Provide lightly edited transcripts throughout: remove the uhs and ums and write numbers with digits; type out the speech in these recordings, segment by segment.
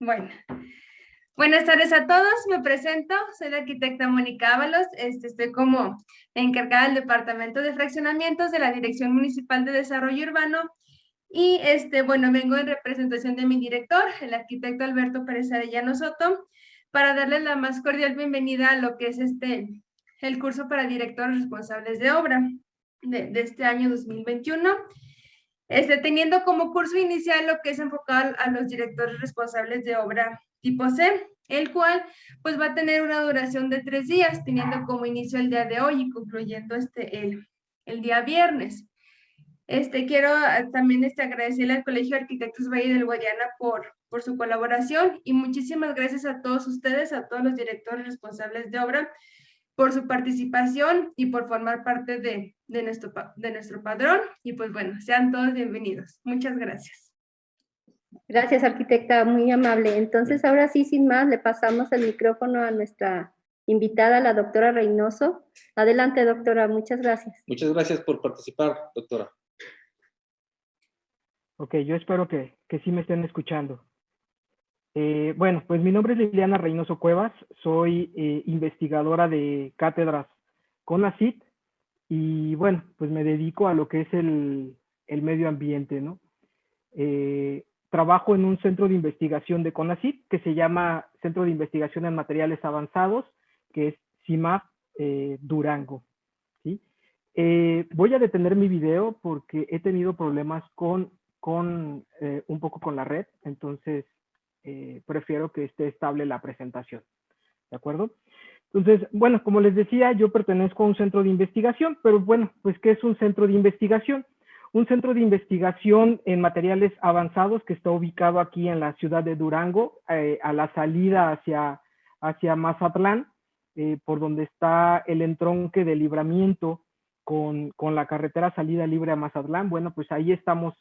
Bueno, buenas tardes a todos. Me presento, soy la arquitecta Mónica Ábalos. Estoy como encargada del Departamento de Fraccionamientos de la Dirección Municipal de Desarrollo Urbano. Y bueno, vengo en representación de mi director, el arquitecto Alberto Pérez Arellano Soto, para darles la más cordial bienvenida a lo que es el curso para directores responsables de obra de este año 2021. Teniendo como curso inicial lo que es enfocado a los directores responsables de obra tipo C, el cual pues va a tener una duración de 3 días, teniendo como inicio el día de hoy y concluyendo el día viernes. Quiero también agradecerle al Colegio de Arquitectos Valle del Guadiana por su colaboración y muchísimas gracias a todos ustedes, a todos los directores responsables de obra, por su participación y por formar parte de nuestro padrón. Y pues bueno, sean todos bienvenidos. Muchas gracias. Gracias, arquitecta, muy amable. Entonces, ahora sí, sin más, le pasamos el micrófono a nuestra invitada, la doctora Reynoso. Adelante, doctora, muchas gracias. Muchas gracias por participar, doctora. Ok, yo espero que sí me estén escuchando. Bueno, pues mi nombre es Liliana Reynoso Cuevas, soy investigadora de cátedras CONACYT y bueno, pues me dedico a lo que es el medio ambiente, ¿no? Trabajo en un centro de investigación de CONACYT que se llama Centro de Investigación en Materiales Avanzados, que es CIMAP Durango, ¿sí? Voy a detener mi video porque he tenido problemas un poco con la red, entonces prefiero que esté estable la presentación, ¿de acuerdo? Entonces, bueno, como les decía, yo pertenezco a un centro de investigación, pero bueno, pues ¿qué es un centro de investigación? Un centro de investigación en materiales avanzados que está ubicado aquí en la ciudad de Durango, a la salida hacia Mazatlán, por donde está el entronque de Libramiento con la carretera salida libre a Mazatlán. Bueno, pues ahí estamos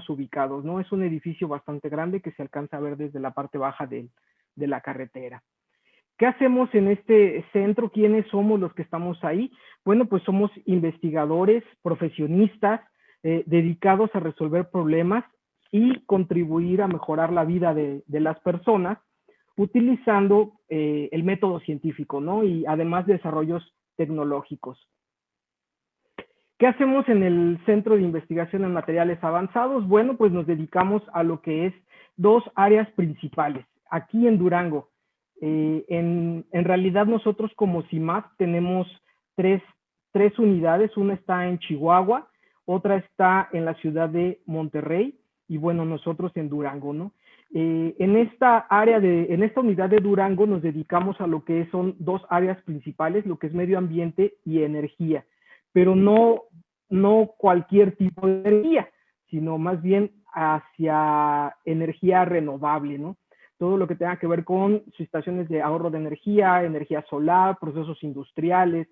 ubicados, ¿no? Es un edificio bastante grande que se alcanza a ver desde la parte baja de la carretera. ¿Qué hacemos en este centro? ¿Quiénes somos los que estamos ahí? Bueno, pues somos investigadores, profesionistas, dedicados a resolver problemas y contribuir a mejorar la vida de las personas utilizando el método científico, ¿no? Y además desarrollos tecnológicos. ¿Qué hacemos en el Centro de Investigación en Materiales Avanzados? Bueno, pues nos dedicamos a lo que es 2 áreas principales. Aquí en Durango, en realidad nosotros como CIMAP tenemos tres unidades. Una está en Chihuahua, otra está en la ciudad de Monterrey y bueno, nosotros en Durango, ¿no? En esta unidad de Durango nos dedicamos a lo que son 2 áreas principales, lo que es medio ambiente y energía, pero no cualquier tipo de energía, sino más bien hacia energía renovable, ¿no? Todo lo que tenga que ver con estaciones de ahorro de energía solar, procesos industriales,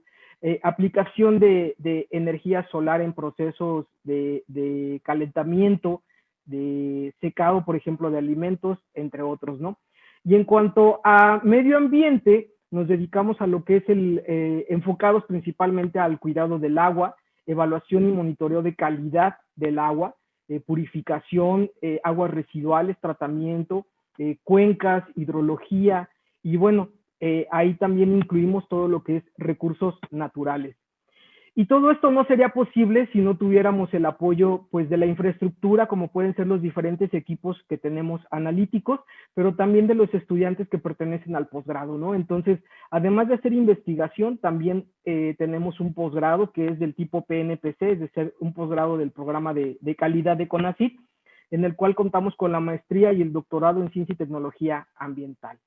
aplicación de energía solar en procesos de calentamiento, de secado, por ejemplo, de alimentos, entre otros, ¿no? Y en cuanto a medio ambiente, nos dedicamos a lo que es enfocados principalmente al cuidado del agua, evaluación y monitoreo de calidad del agua, purificación, aguas residuales, tratamiento, cuencas, hidrología, y bueno, ahí también incluimos todo lo que es recursos naturales. Y todo esto no sería posible si no tuviéramos el apoyo pues, de la infraestructura, como pueden ser los diferentes equipos que tenemos analíticos, pero también de los estudiantes que pertenecen al posgrado, ¿no? Entonces, además de hacer investigación, también tenemos un posgrado que es del tipo PNPC, es decir, un posgrado del programa de calidad de CONACYT, en el cual contamos con la maestría y el doctorado en Ciencia y Tecnología Ambiental.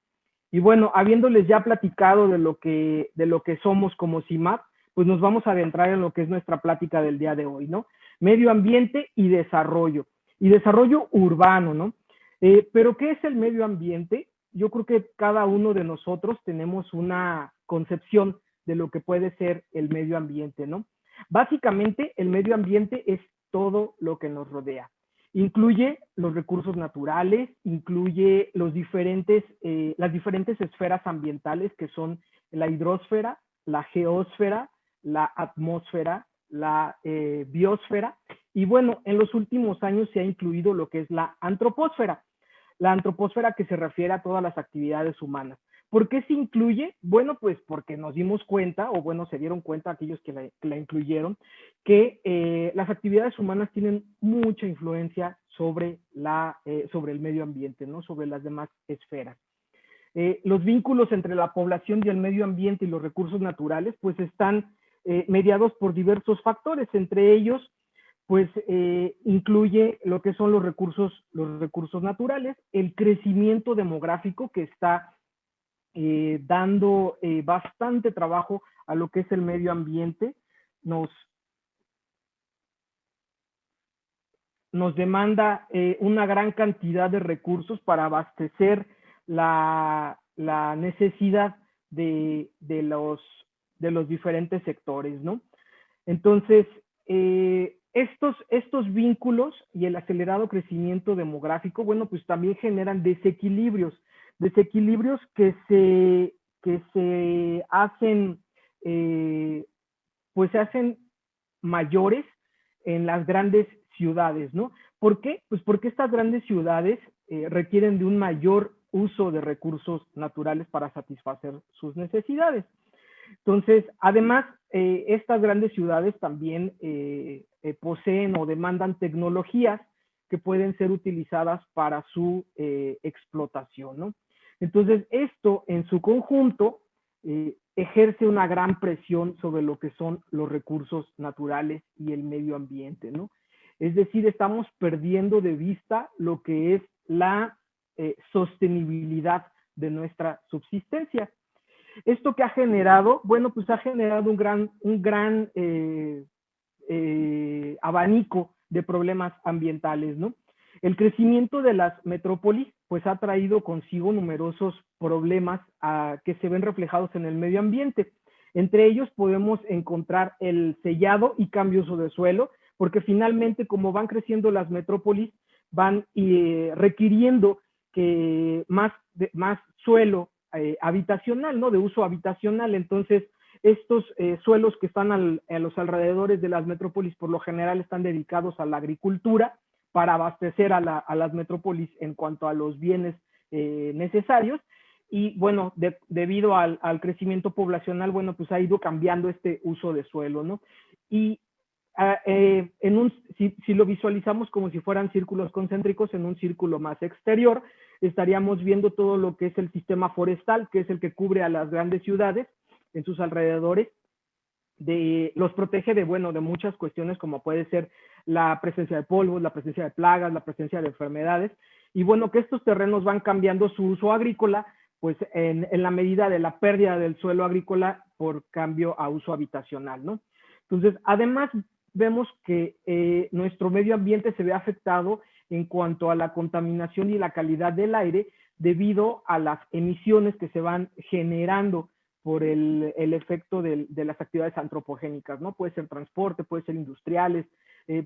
Y bueno, habiéndoles ya platicado de lo que somos como CIMAP, pues nos vamos a adentrar en lo que es nuestra plática del día de hoy, ¿no? Medio ambiente y desarrollo urbano, ¿no? Pero ¿qué es el medio ambiente? Yo creo que cada uno de nosotros tenemos una concepción de lo que puede ser el medio ambiente, ¿no? Básicamente, el medio ambiente es todo lo que nos rodea. Incluye los recursos naturales, incluye las diferentes esferas ambientales que son la hidrosfera, la geósfera, la atmósfera, la biosfera, y bueno, en los últimos años se ha incluido lo que es la antropósfera. la antropósfera, que se refiere a todas las actividades humanas. ¿Por qué se incluye? Bueno, pues porque nos dimos cuenta, o bueno, se dieron cuenta aquellos que la incluyeron, que las actividades humanas tienen mucha influencia sobre el medio ambiente, ¿no? Sobre las demás esferas. Los vínculos entre la población y el medio ambiente y los recursos naturales, pues están mediados por diversos factores. Entre ellos, pues incluye lo que son los recursos naturales, el crecimiento demográfico, que está dando bastante trabajo a lo que es el medio ambiente. Nos demanda una gran cantidad de recursos para abastecer la necesidad de los diferentes sectores, ¿no? Entonces, estos vínculos y el acelerado crecimiento demográfico, bueno, pues también generan desequilibrios que se hacen, pues se hacen mayores en las grandes ciudades, ¿no? ¿Por qué? Pues porque estas grandes ciudades requieren de un mayor uso de recursos naturales para satisfacer sus necesidades. Entonces, además, estas grandes ciudades también poseen o demandan tecnologías que pueden ser utilizadas para su explotación, ¿no? Entonces, esto en su conjunto ejerce una gran presión sobre lo que son los recursos naturales y el medio ambiente, ¿no? Es decir, estamos perdiendo de vista lo que es la sostenibilidad de nuestra subsistencia. ¿Esto que ha generado? Bueno, pues ha generado un gran abanico de problemas ambientales, ¿no? El crecimiento de las metrópolis pues ha traído consigo numerosos problemas que se ven reflejados en el medio ambiente. Entre ellos podemos encontrar el sellado y cambio de suelo, porque finalmente, como van creciendo las metrópolis, van requiriendo que más suelo habitacional, ¿no? De uso habitacional. Entonces, estos suelos que están a los alrededores de las metrópolis por lo general están dedicados a la agricultura para abastecer a las metrópolis en cuanto a los bienes necesarios. Y bueno, debido al crecimiento poblacional, bueno, pues ha ido cambiando este uso de suelo, ¿no? Y si lo visualizamos como si fueran círculos concéntricos, en un círculo más exterior, estaríamos viendo todo lo que es el sistema forestal, que es el que cubre a las grandes ciudades en sus alrededores, los protege de muchas cuestiones, como puede ser la presencia de polvos, la presencia de plagas, la presencia de enfermedades, y bueno, que estos terrenos van cambiando su uso agrícola, pues en la medida de la pérdida del suelo agrícola por cambio a uso habitacional, ¿no? Entonces, además, vemos que nuestro medio ambiente se ve afectado en cuanto a la contaminación y la calidad del aire debido a las emisiones que se van generando por el efecto de las actividades antropogénicas, ¿no? Puede ser transporte, puede ser industriales,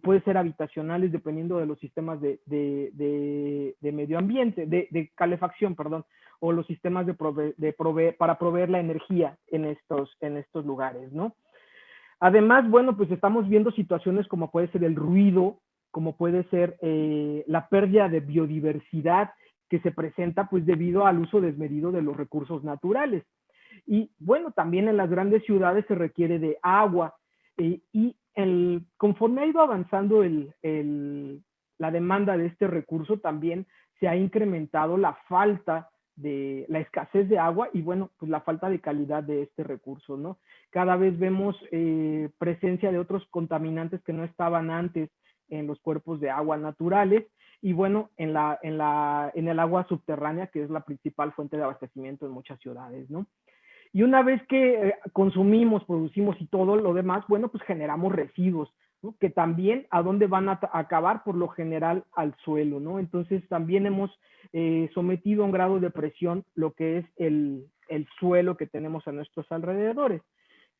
puede ser habitacionales, dependiendo de los sistemas de medio ambiente, de calefacción, perdón, o los sistemas para proveer la energía en estos lugares, ¿no? Además, bueno, pues estamos viendo situaciones como puede ser el ruido, como puede ser la pérdida de biodiversidad que se presenta pues debido al uso desmedido de los recursos naturales. Y bueno, también en las grandes ciudades se requiere de agua y conforme ha ido avanzando la demanda de este recurso, también se ha incrementado la escasez de agua y bueno, pues la falta de calidad de este recurso, ¿no? Cada vez vemos presencia de otros contaminantes que no estaban antes en los cuerpos de agua naturales y bueno, en el agua subterránea, que es la principal fuente de abastecimiento en muchas ciudades, ¿no? Y una vez que consumimos, producimos y todo lo demás, bueno, pues generamos residuos, ¿no? Que también a dónde van a acabar por lo general al suelo, ¿no? Entonces también hemos sometido a un grado de presión lo que es el suelo que tenemos a nuestros alrededores.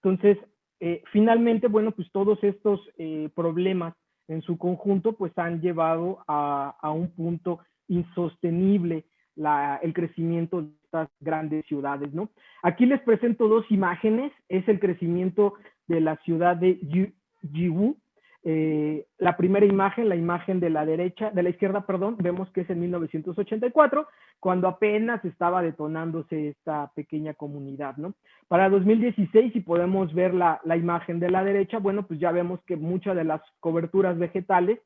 Entonces, finalmente, bueno, pues todos estos problemas en su conjunto pues han llevado a un punto insostenible el crecimiento de estas grandes ciudades, ¿no? Aquí les presento dos imágenes. Es el crecimiento de la ciudad de Yiwu. la primera imagen, la imagen de la izquierda, perdón, vemos que es en 1984, cuando apenas estaba detonándose esta pequeña comunidad, ¿no? Para 2016, si podemos ver la imagen de la derecha, bueno, pues ya vemos que muchas de las coberturas vegetales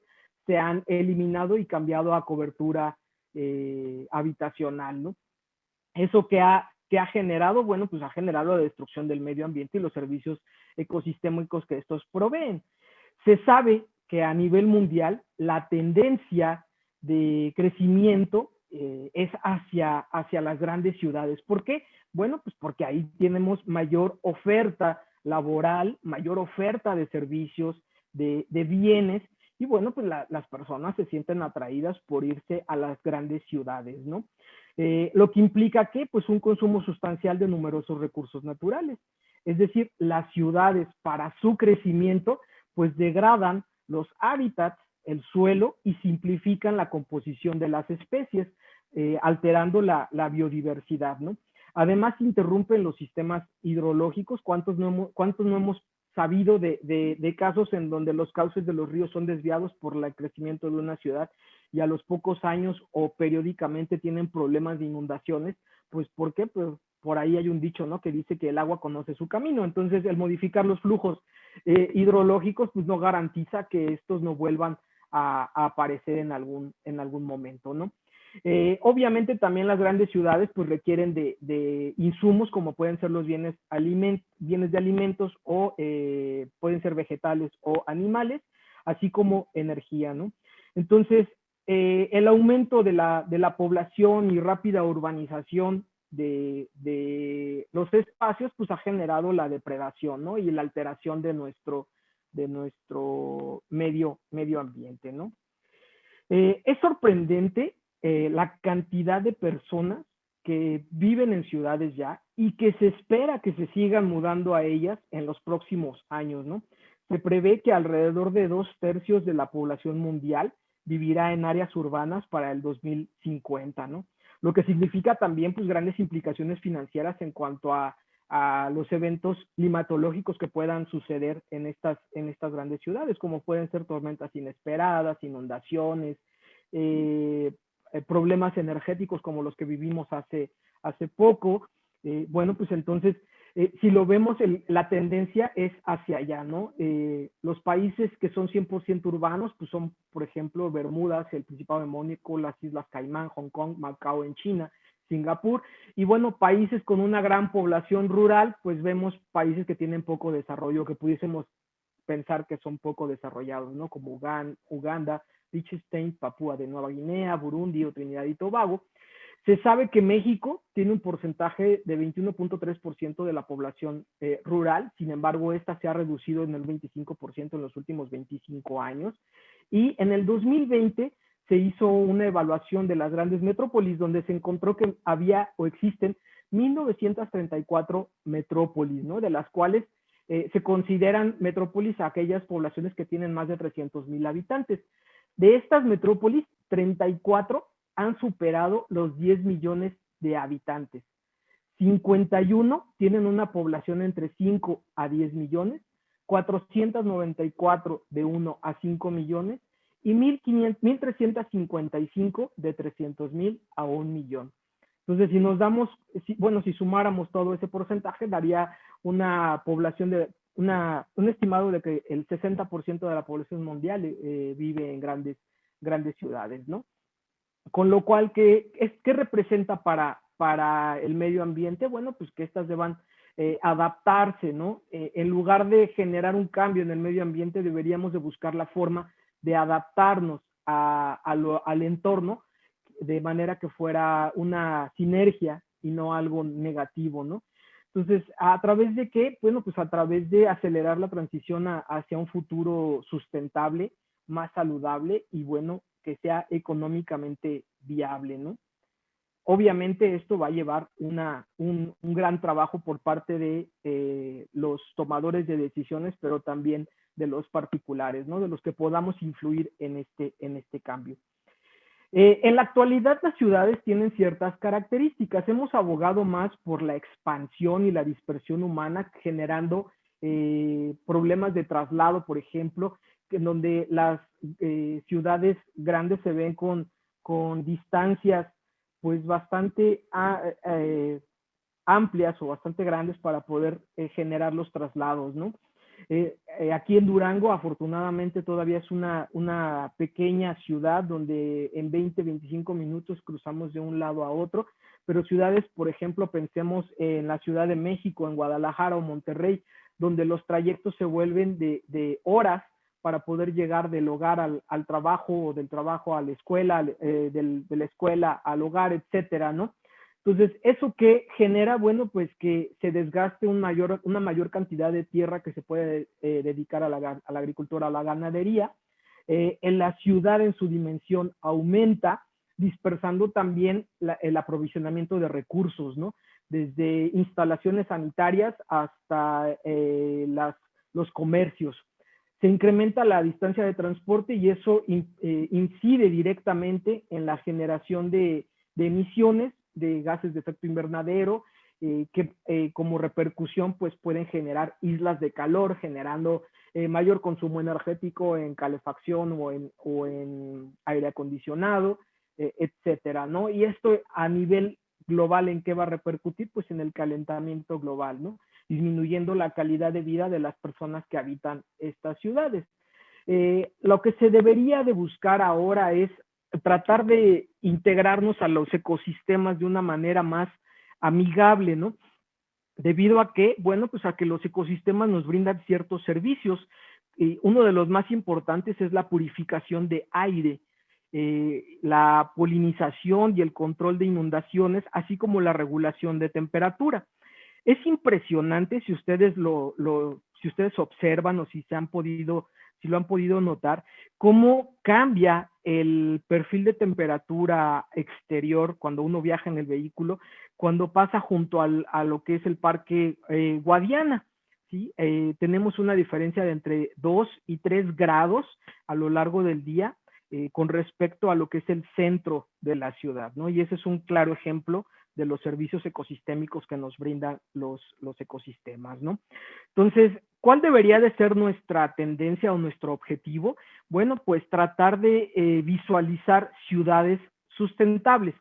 se han eliminado y cambiado a cobertura habitacional, ¿no? ¿Eso que ha generado? Bueno, pues ha generado la destrucción del medio ambiente y los servicios ecosistémicos que estos proveen. Se sabe que a nivel mundial la tendencia de crecimiento es hacia las grandes ciudades. ¿Por qué? Bueno, pues porque ahí tenemos mayor oferta laboral, mayor oferta de servicios, de bienes, y bueno, pues las personas se sienten atraídas por irse a las grandes ciudades, ¿no? Lo que implica que, pues, un consumo sustancial de numerosos recursos naturales. Es decir, las ciudades, para su crecimiento, pues degradan los hábitats, el suelo, y simplifican la composición de las especies, alterando la biodiversidad, ¿no? Además, interrumpen los sistemas hidrológicos. ¿Cuántos no hemos sabido de casos en donde los cauces de los ríos son desviados por el crecimiento de una ciudad y a los pocos años o periódicamente tienen problemas de inundaciones? Pues, ¿por qué? Pues por ahí hay un dicho, ¿no?, que dice que el agua conoce su camino. Entonces, el modificar los flujos hidrológicos, pues no garantiza que estos no vuelvan a aparecer en algún momento, ¿no? Obviamente también las grandes ciudades pues requieren de insumos, como pueden ser los bienes de alimentos, o pueden ser vegetales o animales, así como energía, ¿no? Entonces, el aumento de la población y rápida urbanización de los espacios pues ha generado la depredación, ¿no?, y la alteración de nuestro medio ambiente, ¿no? Es sorprendente la cantidad de personas que viven en ciudades ya y que se espera que se sigan mudando a ellas en los próximos años, ¿no? Se prevé que alrededor de 2/3 de la población mundial vivirá en áreas urbanas para el 2050, ¿no? Lo que significa también pues grandes implicaciones financieras en cuanto a los eventos climatológicos que puedan suceder en estas grandes ciudades, como pueden ser tormentas inesperadas, inundaciones, problemas energéticos como los que vivimos hace poco. Bueno, pues entonces, si lo vemos, la tendencia es hacia allá, ¿no? Los países que son 100% urbanos, pues son, por ejemplo, Bermudas, el Principado de Mónaco, las Islas Caimán, Hong Kong, Macao en China, Singapur. Y bueno, países con una gran población rural, pues vemos países que tienen poco desarrollo, que pudiésemos pensar que son poco desarrollados, ¿no? Como Uganda, Liechtenstein, Papúa de Nueva Guinea, Burundi o Trinidad y Tobago. Se sabe que México tiene un porcentaje de 21.3% de la población rural. Sin embargo, esta se ha reducido en el 25% en los últimos 25 años. Y en el 2020 se hizo una evaluación de las grandes metrópolis, donde se encontró que había o existen 1,934 metrópolis, ¿no?, de las cuales se consideran metrópolis a aquellas poblaciones que tienen más de 300,000 habitantes. De estas metrópolis, 34 han superado los 10 millones de habitantes. 51 tienen una población entre 5 a 10 millones, 494 de 1 a 5 millones y 1,355 de 300,000 a 1 millón. Entonces, si sumáramos todo ese porcentaje, daría una población un estimado de que el 60% de la población mundial vive en grandes ciudades, ¿no? Con lo cual, ¿qué representa para el medio ambiente? Bueno, pues que estas deban adaptarse, ¿no? En lugar de generar un cambio en el medio ambiente, deberíamos de buscar la forma de adaptarnos al entorno, de manera que fuera una sinergia y no algo negativo, ¿no? Entonces, ¿a través de qué? Bueno, pues a través de acelerar la transición hacia un futuro sustentable, más saludable y, bueno, que sea económicamente viable, ¿no? Obviamente esto va a llevar un gran trabajo por parte de los tomadores de decisiones, pero también de los particulares, ¿no?, de los que podamos influir en este cambio. En la actualidad, las ciudades tienen ciertas características. Hemos abogado más por la expansión y la dispersión humana, generando problemas de traslado, por ejemplo, en donde las ciudades grandes se ven con distancias pues bastante amplias o bastante grandes para poder generar los traslados, ¿no? Aquí en Durango, afortunadamente, todavía es una pequeña ciudad donde en 20-25 minutos cruzamos de un lado a otro, pero ciudades, por ejemplo, pensemos en la Ciudad de México, en Guadalajara o Monterrey, donde los trayectos se vuelven de horas para poder llegar del hogar al trabajo o del trabajo a la escuela, de la escuela al hogar, etcétera, ¿no? Entonces, ¿eso qué genera? Bueno, pues que se desgaste una mayor cantidad de tierra que se puede dedicar a la agricultura, a la ganadería. En la ciudad en su dimensión aumenta, dispersando también el aprovisionamiento de recursos, ¿no? Desde instalaciones sanitarias hasta los comercios. Se incrementa la distancia de transporte y eso incide directamente en la generación de emisiones de gases de efecto invernadero, que como repercusión pues pueden generar islas de calor, generando mayor consumo energético en calefacción o en aire acondicionado, etcétera, ¿no? Y esto a nivel global, ¿en qué va a repercutir? Pues en el calentamiento global, ¿no? Disminuyendo la calidad de vida de las personas que habitan estas ciudades. Lo que se debería de buscar ahora es tratar de integrarnos a los ecosistemas de una manera más amigable, ¿no? Debido a que, bueno, pues a que los ecosistemas nos brindan ciertos servicios. Uno de los más importantes es la purificación de aire, la polinización y el control de inundaciones, así como la regulación de temperatura. Es impresionante si ustedes si ustedes observan o si lo han podido notar, cómo cambia el perfil de temperatura exterior cuando uno viaja en el vehículo, cuando pasa junto a lo que es el Parque Guadiana, ¿sí? Tenemos una diferencia de entre 2 y 3 grados a lo largo del día con respecto a lo que es el centro de la ciudad, ¿no? Y ese es un claro ejemplo de los servicios ecosistémicos que nos brindan los ecosistemas, ¿no? Entonces, ¿cuál debería de ser nuestra tendencia o nuestro objetivo? Bueno, pues tratar de visualizar ciudades sustentables.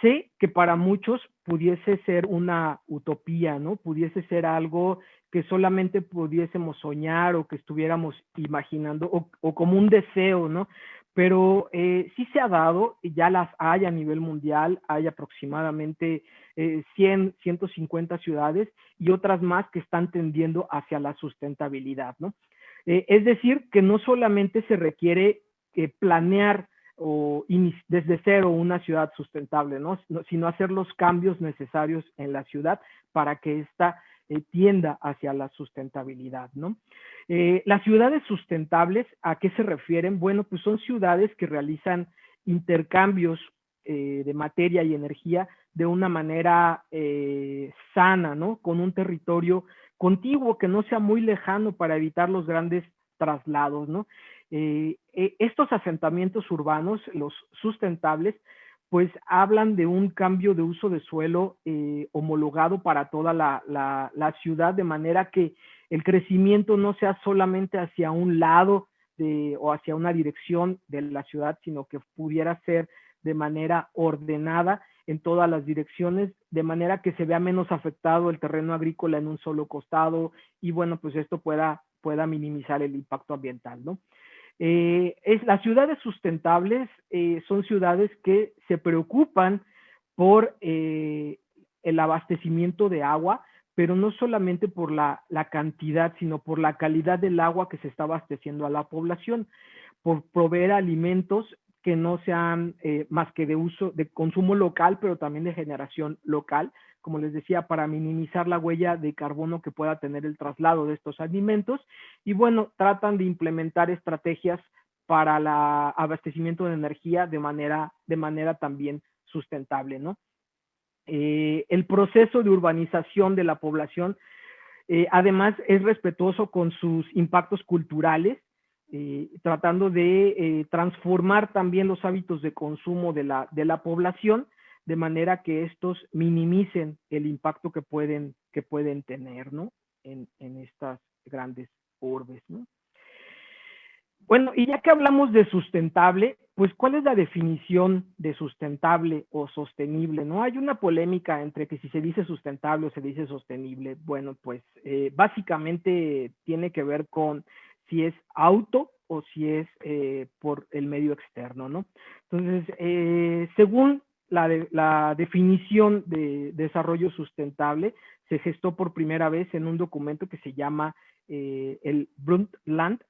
Sé que para muchos pudiese ser una utopía, ¿no? Pudiese ser algo que solamente pudiésemos soñar o que estuviéramos imaginando o como un deseo, ¿no? Pero sí se ha dado, ya las hay a nivel mundial, hay aproximadamente 100, 150 ciudades y otras más que están tendiendo hacia la sustentabilidad, ¿no? Es decir, que no solamente se requiere planear desde cero una ciudad sustentable, ¿no? Sino hacer los cambios necesarios en la ciudad para que ésta tienda hacia la sustentabilidad, ¿no? Las ciudades sustentables, ¿a qué se refieren? Bueno, pues son ciudades que realizan intercambios de materia y energía de una manera sana, ¿no? Con un territorio contiguo que no sea muy lejano para evitar los grandes traslados, ¿no? Estos asentamientos urbanos, los sustentables, pues hablan de un cambio de uso de suelo homologado para toda la ciudad, de manera que el crecimiento no sea solamente hacia un lado o hacia una dirección de la ciudad, sino que pudiera ser de manera ordenada en todas las direcciones, de manera que se vea menos afectado el terreno agrícola en un solo costado y bueno, pues esto pueda minimizar el impacto ambiental, ¿no? Las ciudades sustentables son ciudades que se preocupan por el abastecimiento de agua, pero no solamente por la cantidad, sino por la calidad del agua que se está abasteciendo a la población, por proveer alimentos que no sean más que de consumo local, pero también de generación local, como les decía, para minimizar la huella de carbono que pueda tener el traslado de estos alimentos. Y bueno, tratan de implementar estrategias para el abastecimiento de energía de manera también sustentable, ¿no? El proceso de urbanización de la población, además, es respetuoso con sus impactos culturales, tratando de transformar también los hábitos de consumo de la población, de manera que estos minimicen el impacto que pueden tener, ¿no? En estas grandes urbes, ¿no? Bueno, y ya que hablamos de sustentable, pues ¿cuál es la definición de sustentable o sostenible? ¿No? Hay una polémica entre que si se dice sustentable o se dice sostenible. Bueno, pues básicamente tiene que ver con si es auto o si es por el medio externo, ¿no? Entonces, según la definición de desarrollo sustentable, se gestó por primera vez en un documento que se llama el Brundtland,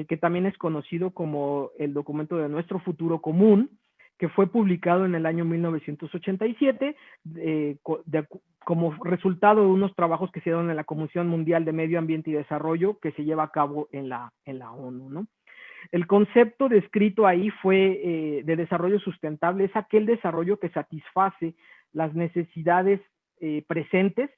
que también es conocido como el documento de nuestro futuro común, que fue publicado en el año 1987 como resultado de unos trabajos que se dieron en la Comisión Mundial de Medio Ambiente y Desarrollo que se lleva a cabo en la ONU, ¿no? El concepto descrito ahí fue de desarrollo sustentable, es aquel desarrollo que satisface las necesidades presentes,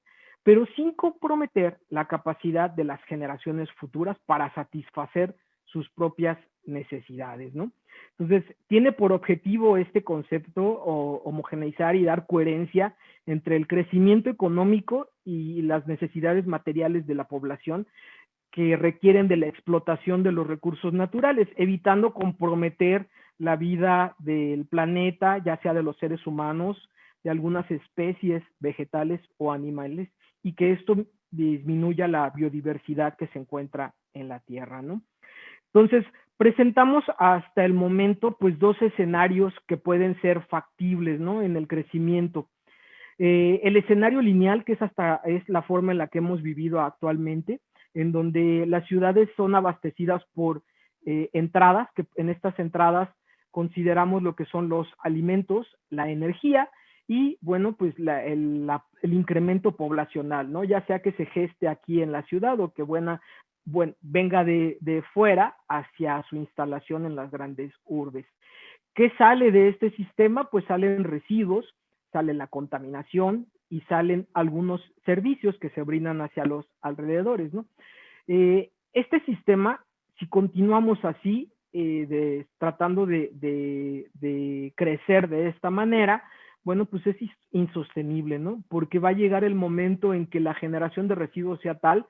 pero sin comprometer la capacidad de las generaciones futuras para satisfacer sus propias necesidades, ¿no? Entonces, tiene por objetivo este concepto homogeneizar y dar coherencia entre el crecimiento económico y las necesidades materiales de la población que requieren de la explotación de los recursos naturales, evitando comprometer la vida del planeta, ya sea de los seres humanos, de algunas especies vegetales o animales, y que esto disminuya la biodiversidad que se encuentra en la Tierra, ¿no? Entonces, presentamos hasta el momento pues dos escenarios que pueden ser factibles, ¿no? En el crecimiento. El escenario lineal, que es la forma en la que hemos vivido actualmente, en donde las ciudades son abastecidas por entradas, que en estas entradas consideramos lo que son los alimentos, la energía y, bueno, pues el incremento poblacional, ¿no? Ya sea que se geste aquí en la ciudad o que venga de fuera hacia su instalación en las grandes urbes. ¿Qué sale de este sistema? Pues salen residuos, sale la contaminación y salen algunos servicios que se brindan hacia los alrededores, ¿no? Este sistema, si continuamos así, tratando de crecer de esta manera, bueno, pues es insostenible, ¿no? Porque va a llegar el momento en que la generación de residuos sea tal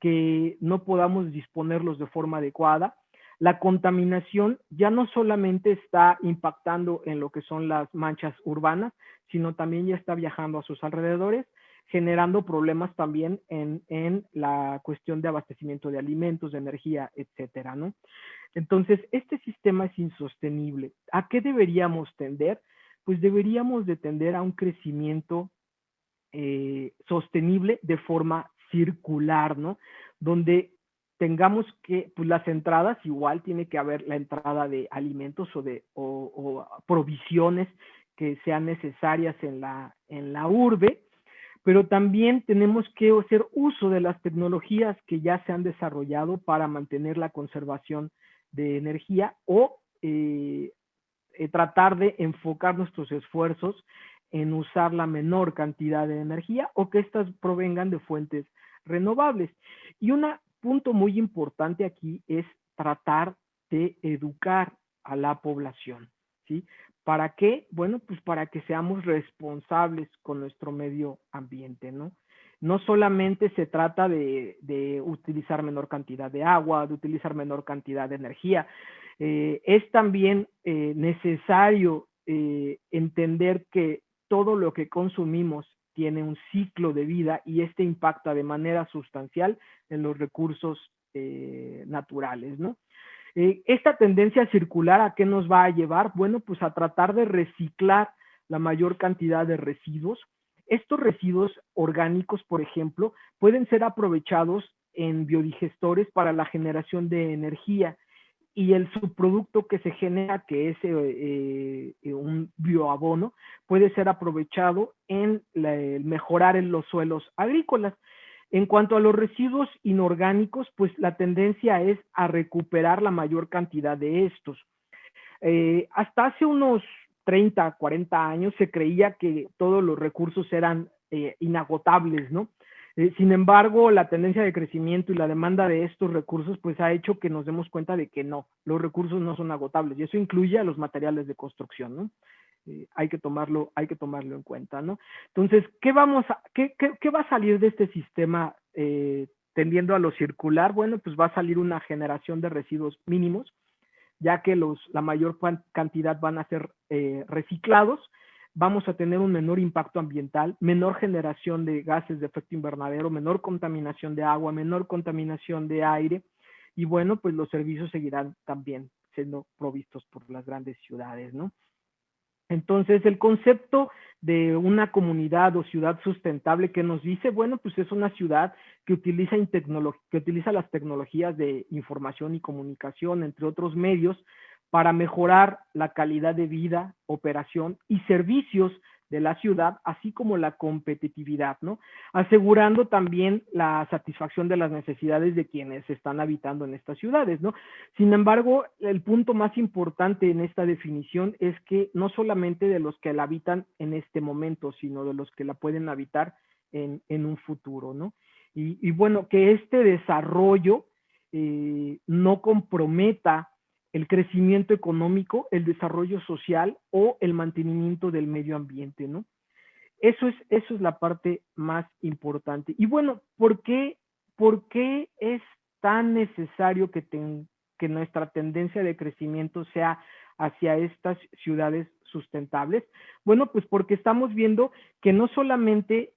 que no podamos disponerlos de forma adecuada. La contaminación ya no solamente está impactando en lo que son las manchas urbanas, sino también ya está viajando a sus alrededores, generando problemas también en la cuestión de abastecimiento de alimentos, de energía, etcétera, ¿no? Entonces, este sistema es insostenible. ¿A qué deberíamos tender? Pues deberíamos de tender a un crecimiento sostenible de forma circular, ¿no? Donde tengamos que, pues las entradas, igual tiene que haber la entrada de alimentos o provisiones que sean necesarias en la urbe, pero también tenemos que hacer uso de las tecnologías que ya se han desarrollado para mantener la conservación de energía o tratar de enfocar nuestros esfuerzos en usar la menor cantidad de energía o que éstas provengan de fuentes renovables. Y un punto muy importante aquí es tratar de educar a la población, ¿sí? ¿Para qué? Bueno, pues para que seamos responsables con nuestro medio ambiente, ¿no? No solamente se trata de utilizar menor cantidad de agua, de utilizar menor cantidad de energía, es también necesario entender que todo lo que consumimos tiene un ciclo de vida y este impacta de manera sustancial en los recursos naturales, ¿no? Esta tendencia circular, ¿a qué nos va a llevar? Bueno, pues a tratar de reciclar la mayor cantidad de residuos. Estos residuos orgánicos, por ejemplo, pueden ser aprovechados en biodigestores para la generación de energía y el subproducto que se genera, que es un bioabono, puede ser aprovechado en mejorar en los suelos agrícolas. En cuanto a los residuos inorgánicos, pues la tendencia es a recuperar la mayor cantidad de estos. Hasta hace unos 30, 40 años se creía que todos los recursos eran inagotables, ¿no? Sin embargo, la tendencia de crecimiento y la demanda de estos recursos pues ha hecho que nos demos cuenta de que no, los recursos no son agotables y eso incluye a los materiales de construcción, ¿no? Hay que tomarlo en cuenta, ¿no? Entonces, ¿qué va a salir de este sistema tendiendo a lo circular? Bueno, pues va a salir una generación de residuos mínimos ya que la mayor cantidad van a ser reciclados, vamos a tener un menor impacto ambiental, menor generación de gases de efecto invernadero, menor contaminación de agua, menor contaminación de aire, y bueno, pues los servicios seguirán también siendo provistos por las grandes ciudades, ¿no? Entonces, el concepto de una comunidad o ciudad sustentable, que nos dice, bueno, pues es una ciudad que utiliza las tecnologías de información y comunicación, entre otros medios, para mejorar la calidad de vida, operación y servicios de la ciudad, así como la competitividad, ¿no? Asegurando también la satisfacción de las necesidades de quienes están habitando en estas ciudades, ¿no? Sin embargo, el punto más importante en esta definición es que no solamente de los que la habitan en este momento, sino de los que la pueden habitar en un futuro, ¿no? Y bueno, que este desarrollo no comprometa el crecimiento económico, el desarrollo social o el mantenimiento del medio ambiente, ¿no? Eso es la parte más importante. Y bueno, ¿por qué es tan necesario que nuestra tendencia de crecimiento sea hacia estas ciudades sustentables? Bueno, pues porque estamos viendo que no solamente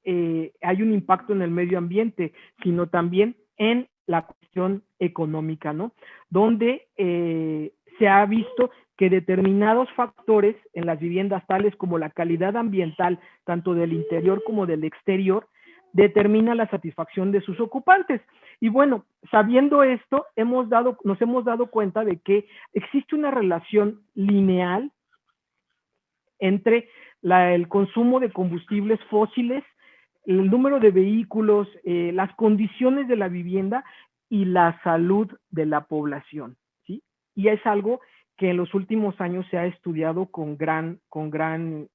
hay un impacto en el medio ambiente, sino también en la cuestión económica, ¿no? Donde se ha visto que determinados factores en las viviendas, tales como la calidad ambiental, tanto del interior como del exterior, determina la satisfacción de sus ocupantes. Y bueno, sabiendo esto, nos hemos dado cuenta de que existe una relación lineal entre el consumo de combustibles fósiles, el número de vehículos, las condiciones de la vivienda y la salud de la población, ¿sí? Y es algo que en los últimos años se ha estudiado con gran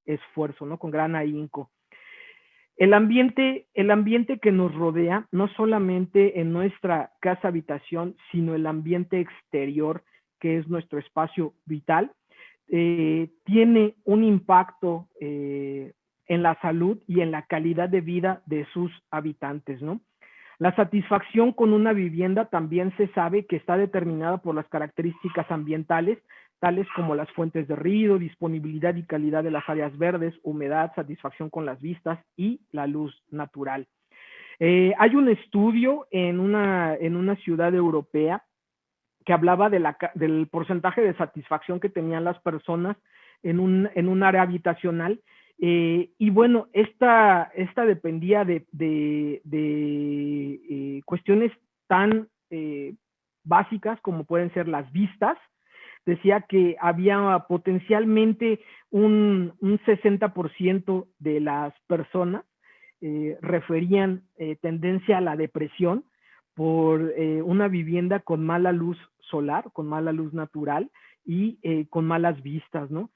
esfuerzo, ¿no? Con gran ahínco. El ambiente que nos rodea, no solamente en nuestra casa habitación, sino el ambiente exterior, que es nuestro espacio vital, tiene un impacto en la salud y en la calidad de vida de sus habitantes, ¿no? La satisfacción con una vivienda también se sabe que está determinada por las características ambientales, tales como las fuentes de ruido, disponibilidad y calidad de las áreas verdes, humedad, satisfacción con las vistas y la luz natural. Hay un estudio en una ciudad europea que hablaba del porcentaje de satisfacción que tenían las personas en un área habitacional. Y bueno, esta dependía de cuestiones tan básicas como pueden ser las vistas. Decía que había potencialmente un 60% de las personas referían tendencia a la depresión por una vivienda con mala luz solar, con mala luz natural y con malas vistas, ¿no?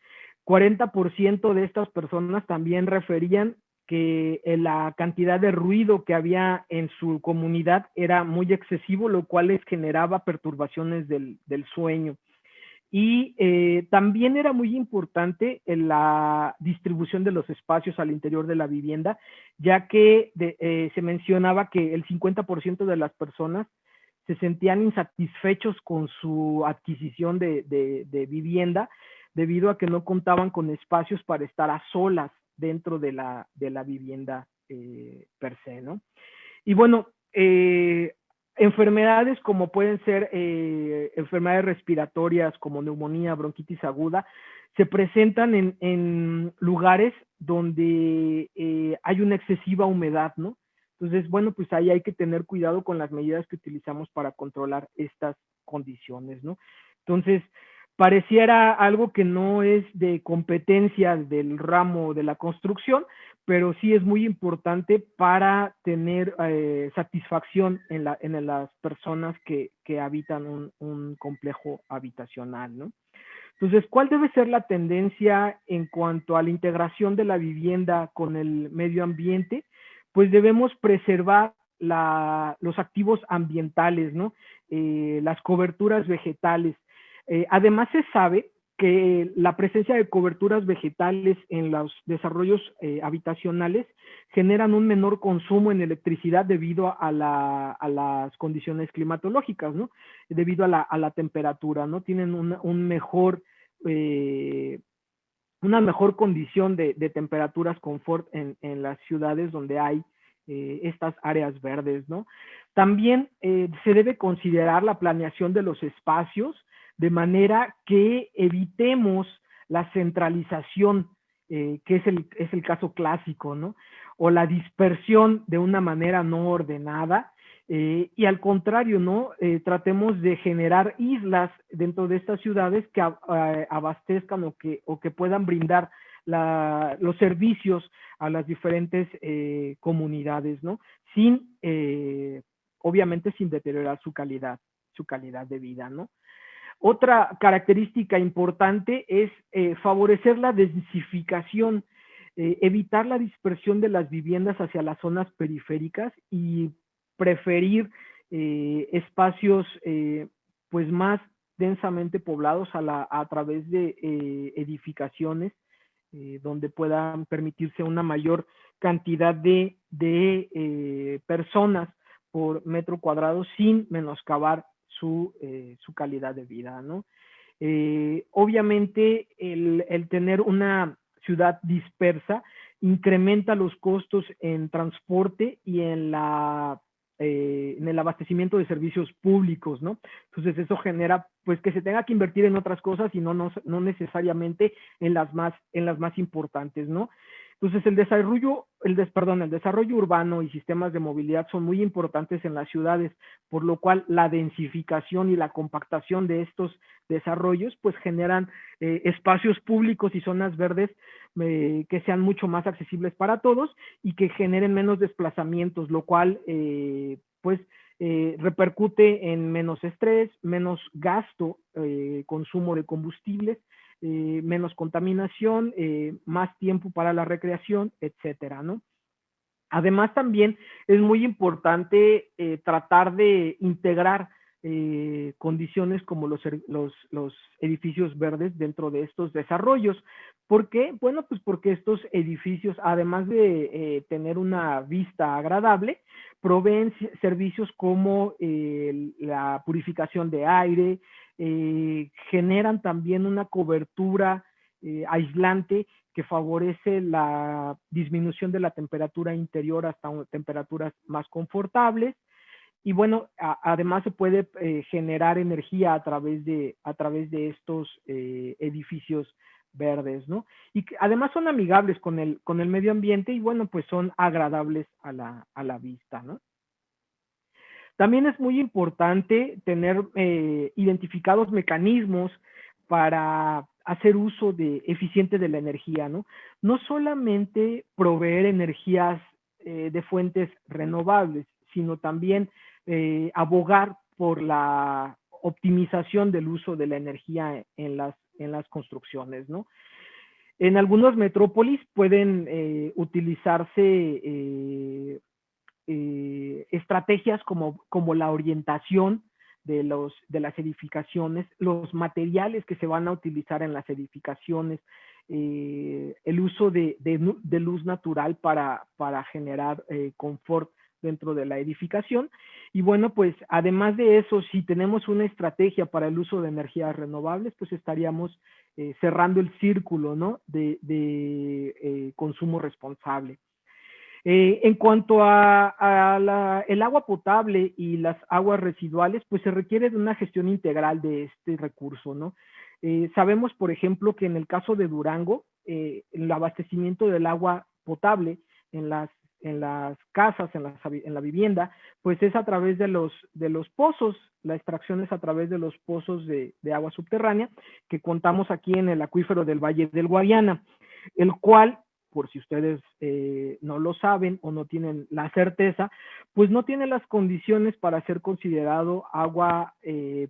40% de estas personas también referían que la cantidad de ruido que había en su comunidad era muy excesivo, lo cual les generaba perturbaciones del sueño. Y también era muy importante la distribución de los espacios al interior de la vivienda, ya que se mencionaba que el 50% de las personas se sentían insatisfechos con su adquisición de vivienda debido a que no contaban con espacios para estar a solas dentro de la vivienda per se, ¿no? Y bueno, enfermedades como pueden ser enfermedades respiratorias como neumonía, bronquitis aguda, se presentan en lugares donde hay una excesiva humedad, ¿no? Entonces, bueno, pues ahí hay que tener cuidado con las medidas que utilizamos para controlar estas condiciones, ¿no? Entonces, pareciera algo que no es de competencia del ramo de la construcción, pero sí es muy importante para tener satisfacción en las personas que habitan un complejo habitacional, ¿no? Entonces, ¿cuál debe ser la tendencia en cuanto a la integración de la vivienda con el medio ambiente? Pues debemos preservar los activos ambientales, ¿no? Las coberturas vegetales. Además, se sabe que la presencia de coberturas vegetales en los desarrollos habitacionales generan un menor consumo en electricidad debido a las condiciones climatológicas, ¿no? Debido a la temperatura, ¿no? Tienen una mejor condición de temperaturas confort en las ciudades donde hay estas áreas verdes, ¿no? También se debe considerar la planeación de los espacios de manera que evitemos la centralización, que es el caso clásico, ¿no? O la dispersión de una manera no ordenada, y al contrario, ¿no? Tratemos de generar islas dentro de estas ciudades que abastezcan o que puedan brindar los servicios a las diferentes comunidades, ¿no? Obviamente sin deteriorar su calidad de vida, ¿no? Otra característica importante es favorecer la densificación, evitar la dispersión de las viviendas hacia las zonas periféricas y preferir espacios pues más densamente poblados a través de edificaciones donde puedan permitirse una mayor cantidad de personas por metro cuadrado sin menoscabar su calidad de vida, ¿no? Obviamente el tener una ciudad dispersa incrementa los costos en transporte y en el abastecimiento de servicios públicos, ¿no? Entonces eso genera pues que se tenga que invertir en otras cosas y no necesariamente en las más importantes, ¿no? Entonces el desarrollo urbano y sistemas de movilidad son muy importantes en las ciudades, por lo cual la densificación y la compactación de estos desarrollos pues generan espacios públicos y zonas verdes que sean mucho más accesibles para todos y que generen menos desplazamientos, lo cual repercute en menos estrés, menos gasto, consumo de combustibles, menos contaminación, más tiempo para la recreación, etcétera, ¿no? Además, también es muy importante tratar de integrar condiciones como los edificios verdes dentro de estos desarrollos. ¿Por qué? Bueno, pues porque estos edificios, además de tener una vista agradable, proveen servicios como la purificación de aire, generan también una cobertura aislante que favorece la disminución de la temperatura interior hasta temperaturas más confortables. Y bueno, además se puede generar energía a través de estos edificios verdes, ¿no? Y que además son amigables con el medio ambiente y bueno, pues son agradables a la vista, ¿no? También es muy importante tener identificados mecanismos para hacer uso eficiente de la energía, ¿no? No solamente proveer energías de fuentes renovables, sino también abogar por la optimización del uso de la energía en las construcciones, ¿no? En algunas metrópolis pueden utilizarse estrategias como la orientación de las edificaciones, los materiales que se van a utilizar en las edificaciones, el uso de luz natural para generar confort dentro de la edificación. Y bueno, pues además de eso, si tenemos una estrategia para el uso de energías renovables, pues estaríamos cerrando el círculo, ¿no? de consumo responsable. En cuanto el agua potable y las aguas residuales, pues se requiere de una gestión integral de este recurso, ¿no? Sabemos, por ejemplo, que en el caso de Durango, el abastecimiento del agua potable en las casas, en la vivienda, pues es a través de los pozos, la extracción es a través de los pozos de agua subterránea que contamos aquí en el acuífero del Valle del Guadiana, el cual, por si ustedes no lo saben o no tienen la certeza, pues no tiene las condiciones para ser considerado agua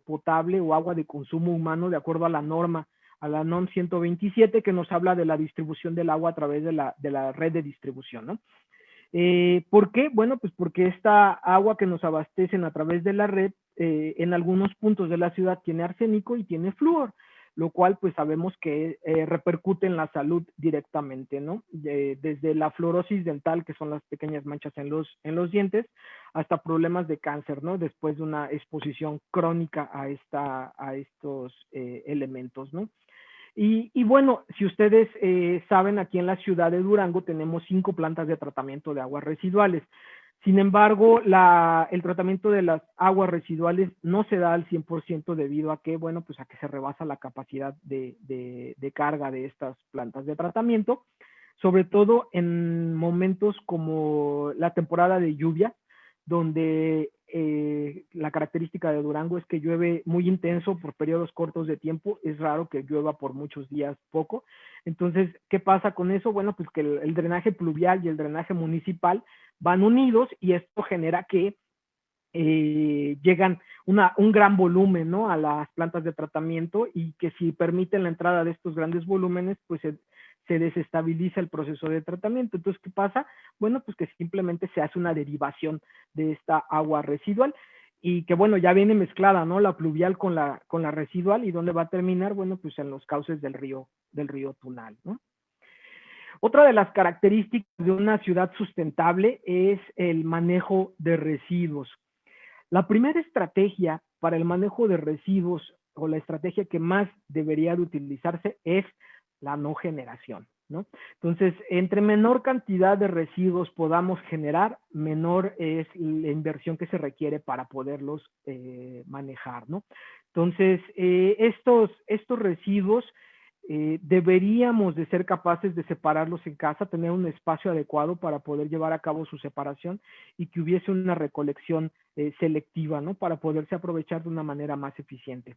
potable o agua de consumo humano de acuerdo a la norma, a la NOM 127, que nos habla de la distribución del agua a través de la red de distribución, ¿no? ¿Por qué? Bueno, pues porque esta agua que nos abastecen a través de la red, en algunos puntos de la ciudad tiene arsénico y tiene flúor. lo cual pues sabemos que repercute en la salud directamente, ¿no? Desde la fluorosis dental, que son las pequeñas manchas en los dientes, hasta problemas de cáncer, ¿no? Después de una exposición crónica a estos elementos, ¿no? Y bueno, si ustedes saben, aquí en la ciudad de Durango tenemos 5 plantas de tratamiento de aguas residuales. Sin embargo, el tratamiento de las aguas residuales no se da al 100% debido a que, bueno, pues a que se rebasa la capacidad de carga de estas plantas de tratamiento, sobre todo en momentos como la temporada de lluvia, donde la característica de Durango es que llueve muy intenso por periodos cortos de tiempo, es raro que llueva por muchos días poco. Entonces, ¿qué pasa con eso? Bueno, pues que el drenaje pluvial y el drenaje municipal van unidos y esto genera que llegan un gran volumen, ¿no?, a las plantas de tratamiento, y que si permiten la entrada de estos grandes volúmenes, pues se desestabiliza el proceso de tratamiento. Entonces, ¿qué pasa? Bueno, pues que simplemente se hace una derivación de esta agua residual y que, bueno, ya viene mezclada, ¿no?, la pluvial con la residual. ¿Y dónde va a terminar? Bueno, pues en los cauces del río Tunal, ¿no? Otra de las características de una ciudad sustentable es el manejo de residuos. La primera estrategia para el manejo de residuos, o la estrategia que más debería de utilizarse, es la no generación, ¿no? Entonces, entre menor cantidad de residuos podamos generar, menor es la inversión que se requiere para poderlos manejar, ¿no? Entonces, estos residuos deberíamos de ser capaces de separarlos en casa, tener un espacio adecuado para poder llevar a cabo su separación y que hubiese una recolección selectiva, ¿no?, para poderse aprovechar de una manera más eficiente.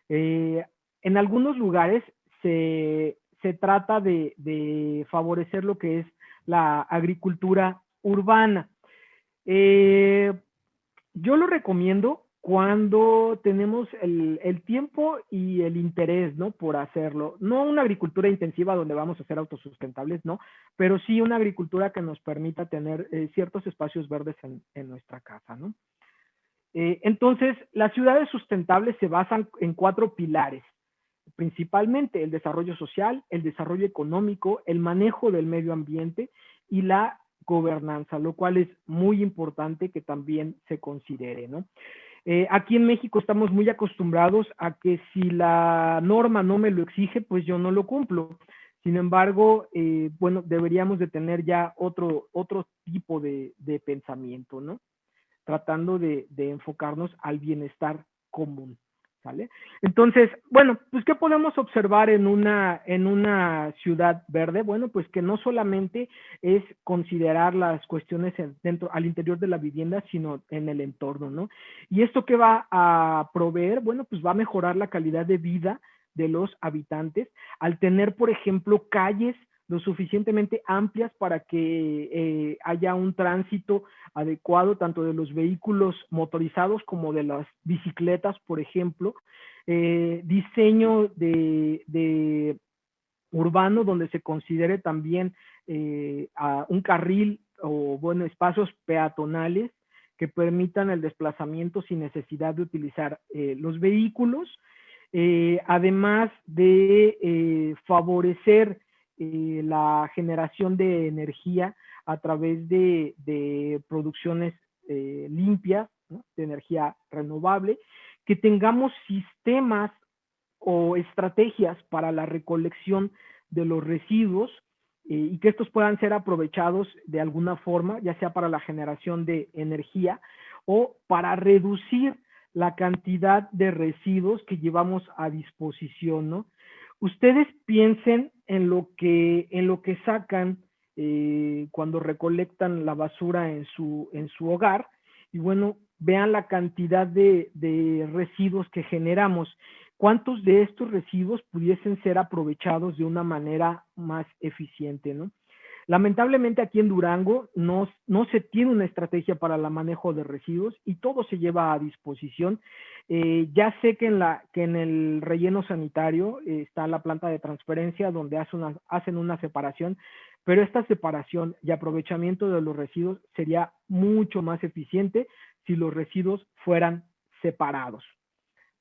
En algunos lugares se trata de favorecer lo que es la agricultura urbana. Yo lo recomiendo cuando tenemos el tiempo y el interés, ¿no?, por hacerlo. No una agricultura intensiva donde vamos a ser autosustentables, no, pero sí una agricultura que nos permita tener ciertos espacios verdes en nuestra casa, ¿no? Entonces, las ciudades sustentables se basan en 4 pilares, principalmente el desarrollo social, el desarrollo económico, el manejo del medio ambiente y la gobernanza, lo cual es muy importante que también se considere, ¿no? Aquí en México estamos muy acostumbrados a que si la norma no me lo exige, pues yo no lo cumplo. Sin embargo, bueno, deberíamos de tener ya otro tipo de pensamiento, ¿no?, tratando de enfocarnos al bienestar común, ¿sale? Entonces, bueno, pues ¿qué podemos observar en una ciudad verde? Bueno, pues que no solamente es considerar las cuestiones al interior de la vivienda, sino en el entorno, ¿no? ¿Y esto qué va a proveer? Bueno, pues va a mejorar la calidad de vida de los habitantes al tener, por ejemplo, calles lo suficientemente amplias para que haya un tránsito adecuado tanto de los vehículos motorizados como de las bicicletas, por ejemplo, diseño de urbano donde se considere también un carril o, bueno, espacios peatonales que permitan el desplazamiento sin necesidad de utilizar los vehículos, además de favorecer la generación de energía a través de producciones limpias, ¿no?, de energía renovable, que tengamos sistemas o estrategias para la recolección de los residuos y que estos puedan ser aprovechados de alguna forma, ya sea para la generación de energía o para reducir la cantidad de residuos que llevamos a disposición, ¿no? Ustedes piensen en lo que sacan cuando recolectan la basura en su hogar y, bueno, vean la cantidad de residuos que generamos. ¿Cuántos de estos residuos pudiesen ser aprovechados de una manera más eficiente, ¿no? Lamentablemente aquí en Durango no se tiene una estrategia para el manejo de residuos y todo se lleva a disposición. Ya sé que en el relleno sanitario está la planta de transferencia donde hacen una separación, pero esta separación y aprovechamiento de los residuos sería mucho más eficiente si los residuos fueran separados.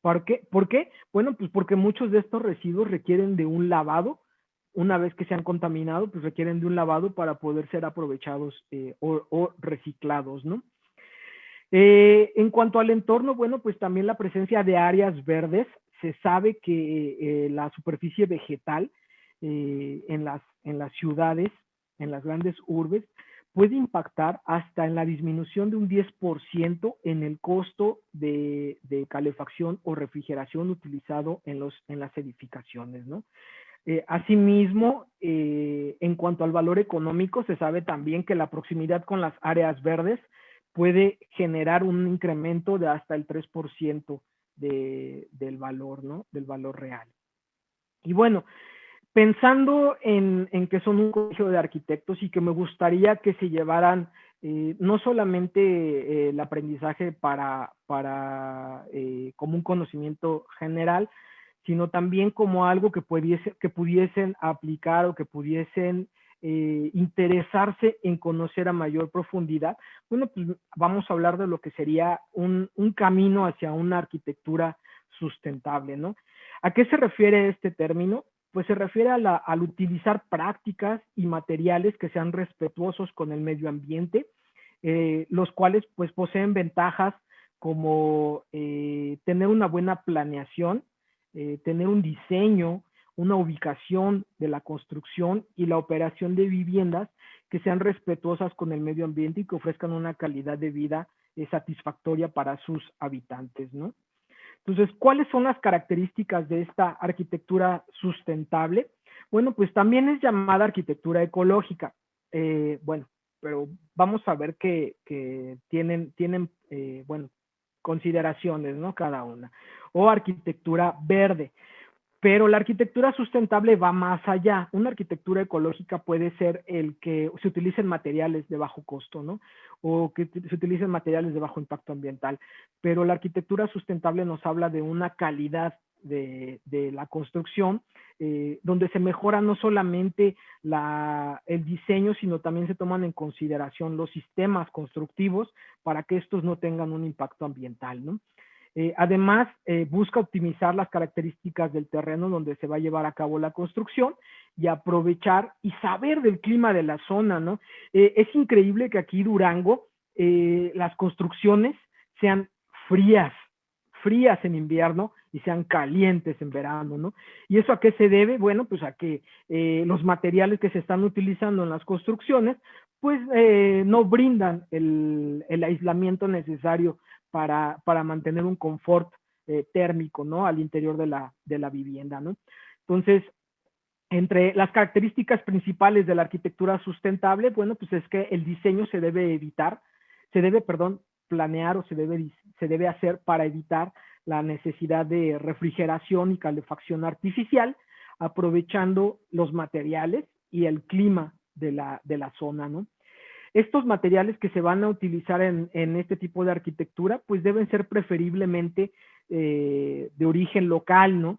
¿Por qué? ¿Por qué? Bueno, pues porque muchos de estos residuos requieren de un lavado. Una vez que se han contaminado, pues requieren de un lavado para poder ser aprovechados o reciclados, ¿no? En cuanto al entorno, bueno, pues también la presencia de áreas verdes. Se sabe que la superficie vegetal en las ciudades, en las grandes urbes, puede impactar hasta en la disminución de un 10% en el costo de calefacción o refrigeración utilizado en las edificaciones, ¿no? Asimismo, en cuanto al valor económico, se sabe también que la proximidad con las áreas verdes puede generar un incremento de hasta el 3% del valor, ¿no? Del valor real. Y bueno, pensando en que son un colegio de arquitectos y que me gustaría que se llevaran no solamente el aprendizaje como un conocimiento general, sino también como algo que pudiesen aplicar o que pudiesen interesarse en conocer a mayor profundidad. Bueno, pues vamos a hablar de lo que sería un camino hacia una arquitectura sustentable, ¿no? ¿A qué se refiere este término? Pues se refiere al utilizar prácticas y materiales que sean respetuosos con el medio ambiente, los cuales pues poseen ventajas como tener una buena planeación, tener un diseño, una ubicación de la construcción y la operación de viviendas que sean respetuosas con el medio ambiente y que ofrezcan una calidad de vida satisfactoria para sus habitantes, ¿no? Entonces, ¿cuáles son las características de esta arquitectura sustentable? Bueno, pues también es llamada arquitectura ecológica. Bueno, pero vamos a ver que tienen bueno, consideraciones, ¿no? Cada una. O arquitectura verde. Pero la arquitectura sustentable va más allá. Una arquitectura ecológica puede ser el que se utilicen materiales de bajo costo, ¿no? O que se utilicen materiales de bajo impacto ambiental. Pero la arquitectura sustentable nos habla de una calidad de la construcción, donde se mejora no solamente el diseño, sino también se toman en consideración los sistemas constructivos para que estos no tengan un impacto ambiental, ¿no? Además, busca optimizar las características del terreno donde se va a llevar a cabo la construcción y aprovechar y saber del clima de la zona, ¿no? Es increíble que aquí Durango las construcciones sean frías en invierno y sean calientes en verano, ¿no? ¿Y eso a qué se debe? Bueno, pues a que los materiales que se están utilizando en las construcciones pues no brindan el aislamiento necesario para mantener un confort térmico, ¿no? Al interior de la vivienda, ¿no? Entonces, entre las características principales de la arquitectura sustentable, bueno, pues es que el diseño se debe planear o se debe hacer para evitar la necesidad de refrigeración y calefacción artificial, aprovechando los materiales y el clima de la zona, ¿no? Estos materiales que se van a utilizar en este tipo de arquitectura, pues deben ser preferiblemente de origen local, ¿no?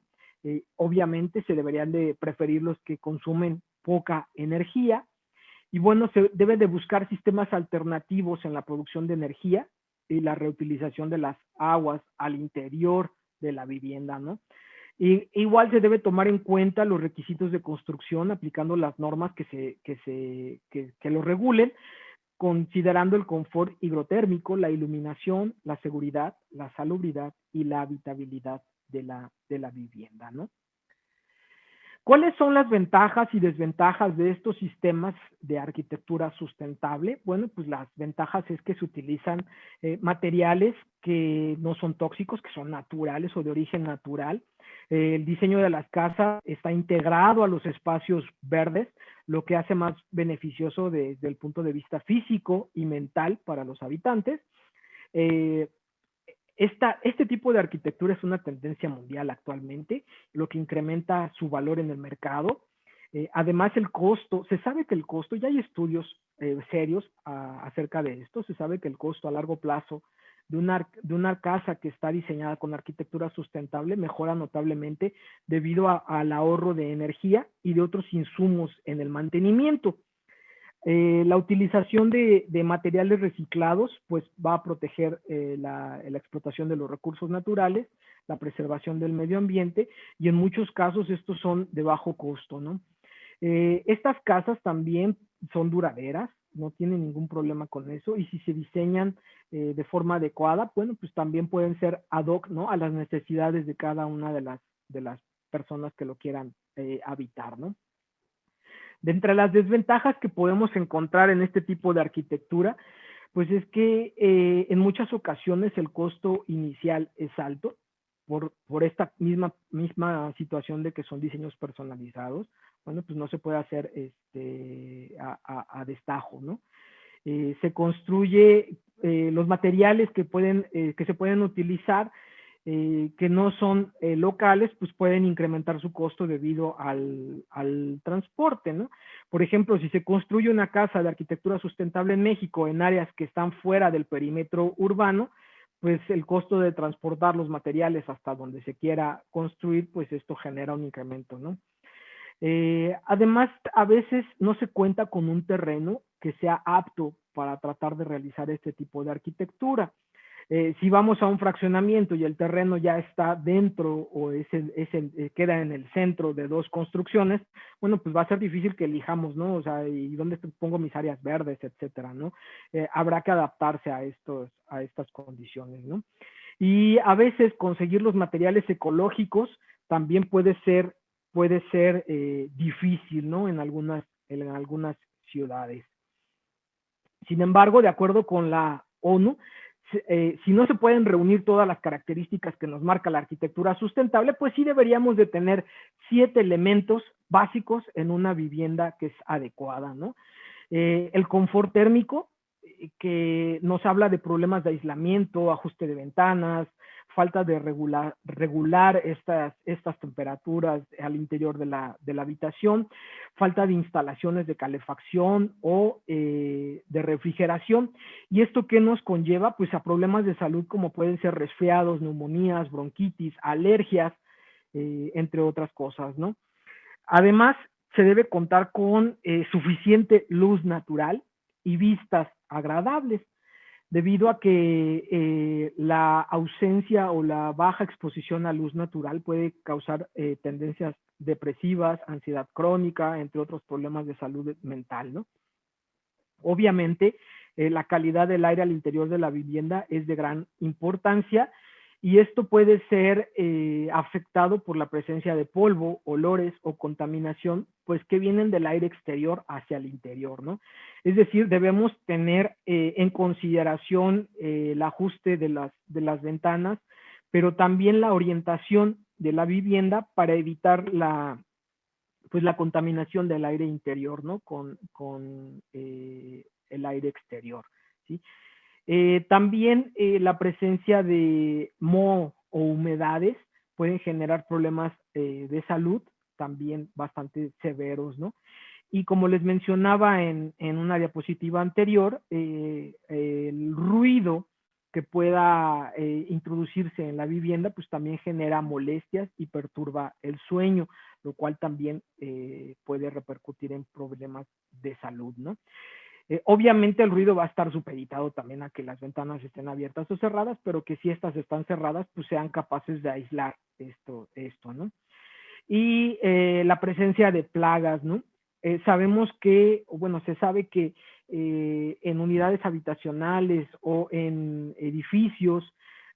Obviamente se deberían de preferir los que consumen poca energía y bueno, se debe de buscar sistemas alternativos en la producción de energía y la reutilización de las aguas al interior de la vivienda, ¿no? Y igual se debe tomar en cuenta los requisitos de construcción aplicando las normas que lo regulen, considerando el confort hidrotérmico, la iluminación, la seguridad, la salubridad y la habitabilidad de la vivienda, ¿no? ¿Cuáles son las ventajas y desventajas de estos sistemas de arquitectura sustentable? Bueno, pues las ventajas es que se utilizan materiales que no son tóxicos, que son naturales o de origen natural. El diseño de las casas está integrado a los espacios verdes, lo que hace más beneficioso desde el punto de vista físico y mental para los habitantes. Este tipo de arquitectura es una tendencia mundial actualmente, lo que incrementa su valor en el mercado. Además, el costo, se sabe que el costo, ya hay estudios serios acerca de esto, se sabe que el costo a largo plazo de una casa que está diseñada con arquitectura sustentable mejora notablemente debido al ahorro de energía y de otros insumos en el mantenimiento. La utilización de materiales reciclados pues va a proteger la explotación de los recursos naturales, la preservación del medio ambiente, y en muchos casos estos son de bajo costo, ¿no? Estas casas también son duraderas, no tienen ningún problema con eso, y si se diseñan de forma adecuada, bueno, pues también pueden ser ad hoc, ¿no? A las necesidades de cada una de las personas que lo quieran habitar, ¿no? De entre las desventajas que podemos encontrar en este tipo de arquitectura, pues es que en muchas ocasiones el costo inicial es alto por esta misma situación de que son diseños personalizados. Bueno, pues no se puede hacer a destajo, ¿no? Se construye los materiales que se pueden utilizar, que no son locales, pues pueden incrementar su costo debido al transporte, ¿no? Por ejemplo, si se construye una casa de arquitectura sustentable en México en áreas que están fuera del perímetro urbano, pues el costo de transportar los materiales hasta donde se quiera construir, pues esto genera un incremento, ¿no? Además, a veces no se cuenta con un terreno que sea apto para tratar de realizar este tipo de arquitectura. Si vamos a un fraccionamiento y el terreno ya está dentro o queda en el centro de dos construcciones, bueno, pues va a ser difícil que elijamos, ¿no? O sea, ¿y dónde pongo mis áreas verdes, etcétera, ¿no? Habrá que adaptarse a estas condiciones, ¿no? Y a veces conseguir los materiales ecológicos también puede ser difícil, ¿no? En algunas ciudades. Sin embargo, de acuerdo con la ONU, si no se pueden reunir todas las características que nos marca la arquitectura sustentable, pues sí deberíamos de tener 7 elementos básicos en una vivienda que es adecuada, ¿no? El confort térmico, que nos habla de problemas de aislamiento, ajuste de ventanas, falta de regular estas temperaturas al interior de la habitación, falta de instalaciones de calefacción o de refrigeración. ¿Y esto qué nos conlleva? Pues a problemas de salud como pueden ser resfriados, neumonías, bronquitis, alergias, entre otras cosas, ¿no? Además, se debe contar con suficiente luz natural y vistas agradables, debido a que la ausencia o la baja exposición a luz natural puede causar tendencias depresivas, ansiedad crónica, entre otros problemas de salud mental, ¿no? Obviamente, la calidad del aire al interior de la vivienda es de gran importancia, y esto puede ser afectado por la presencia de polvo, olores o contaminación, pues que vienen del aire exterior hacia el interior, ¿no? Es decir, debemos tener en consideración el ajuste de las ventanas, pero también la orientación de la vivienda para evitar la contaminación del aire interior, ¿no? Con el aire exterior, ¿sí? También la presencia de moho o humedades pueden generar problemas de salud también bastante severos, ¿no? Y como les mencionaba en una diapositiva anterior, el ruido que pueda introducirse en la vivienda, pues también genera molestias y perturba el sueño, lo cual también puede repercutir en problemas de salud, ¿no? Obviamente el ruido va a estar supeditado también a que las ventanas estén abiertas o cerradas, pero que si estas están cerradas, pues sean capaces de aislar esto, ¿no? Y la presencia de plagas, ¿no? Sabemos que, bueno, se sabe que en unidades habitacionales o en edificios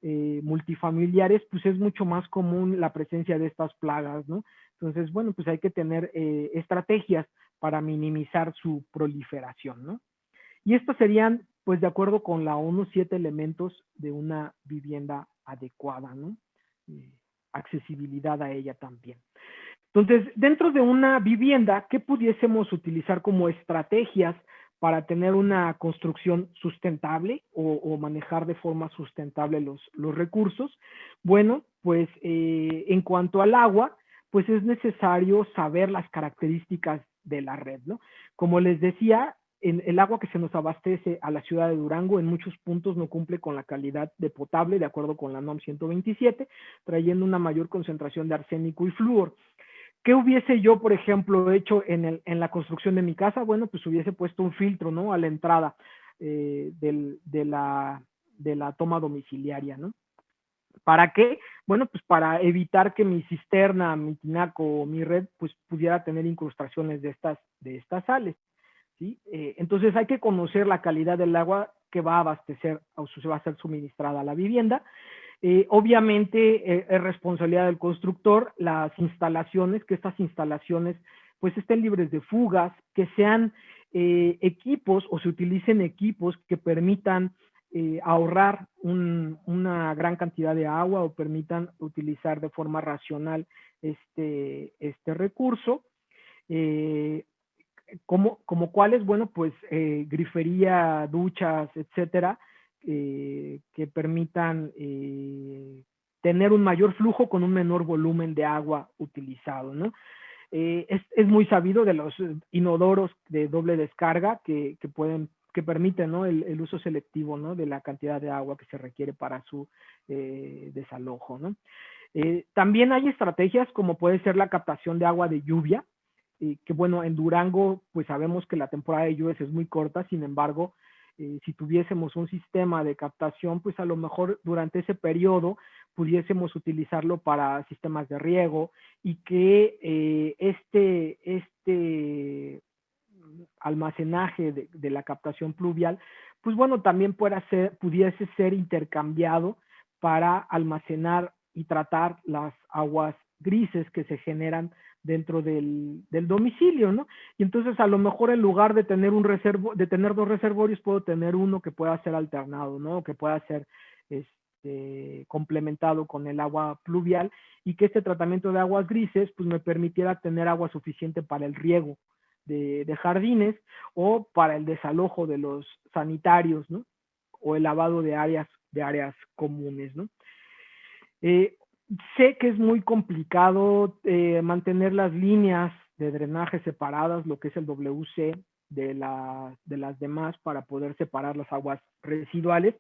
multifamiliares, pues es mucho más común la presencia de estas plagas, ¿no? Entonces, bueno, pues hay que tener estrategias para minimizar su proliferación, ¿no? Y estos serían, pues de acuerdo con la ONU, 7 elementos de una vivienda adecuada, ¿no? Accesibilidad a ella también. Entonces, dentro de una vivienda, ¿qué pudiésemos utilizar como estrategias para tener una construcción sustentable o manejar de forma sustentable los recursos? Bueno, pues en cuanto al agua, pues es necesario saber las características de la red, ¿no? Como les decía, el agua que se nos abastece a la ciudad de Durango en muchos puntos no cumple con la calidad de potable de acuerdo con la NOM 127, trayendo una mayor concentración de arsénico y flúor. ¿Qué hubiese yo, por ejemplo, hecho en la construcción de mi casa? Bueno, pues hubiese puesto un filtro, ¿no? A la entrada de la toma domiciliaria, ¿no? ¿Para qué? Bueno, pues para evitar que mi cisterna, mi tinaco o mi red pues pudiera tener incrustaciones de estas sales, ¿sí? Entonces hay que conocer la calidad del agua que va a abastecer o se va a ser suministrada a la vivienda. Obviamente es responsabilidad del constructor las instalaciones, que estas instalaciones pues estén libres de fugas, que sean equipos o se utilicen equipos que permitan ahorrar una gran cantidad de agua o permitan utilizar de forma racional este recurso. Como cuáles, bueno, pues grifería, duchas, etcétera, que permitan tener un mayor flujo con un menor volumen de agua utilizado, ¿no? Es muy sabido de los inodoros de doble descarga que permiten, ¿no?, el uso selectivo, ¿no?, de la cantidad de agua que se requiere para su desalojo, ¿no? También hay estrategias como puede ser la captación de agua de lluvia, que bueno, en Durango pues sabemos que la temporada de lluvias es muy corta, sin embargo, si tuviésemos un sistema de captación, pues a lo mejor durante ese periodo pudiésemos utilizarlo para sistemas de riego y que este almacenaje de la captación pluvial, pues bueno, también pudiese ser intercambiado para almacenar y tratar las aguas grises que se generan dentro del domicilio, ¿no? Y entonces a lo mejor en lugar de tener dos reservorios, puedo tener uno que pueda ser alternado, ¿no? Que pueda ser complementado con el agua pluvial y que este tratamiento de aguas grises pues me permitiera tener agua suficiente para el riego de jardines o para el desalojo de los sanitarios, ¿no? O el lavado de áreas comunes, ¿no? Sé que es muy complicado mantener las líneas de drenaje separadas, lo que es el WC de las demás, para poder separar las aguas residuales,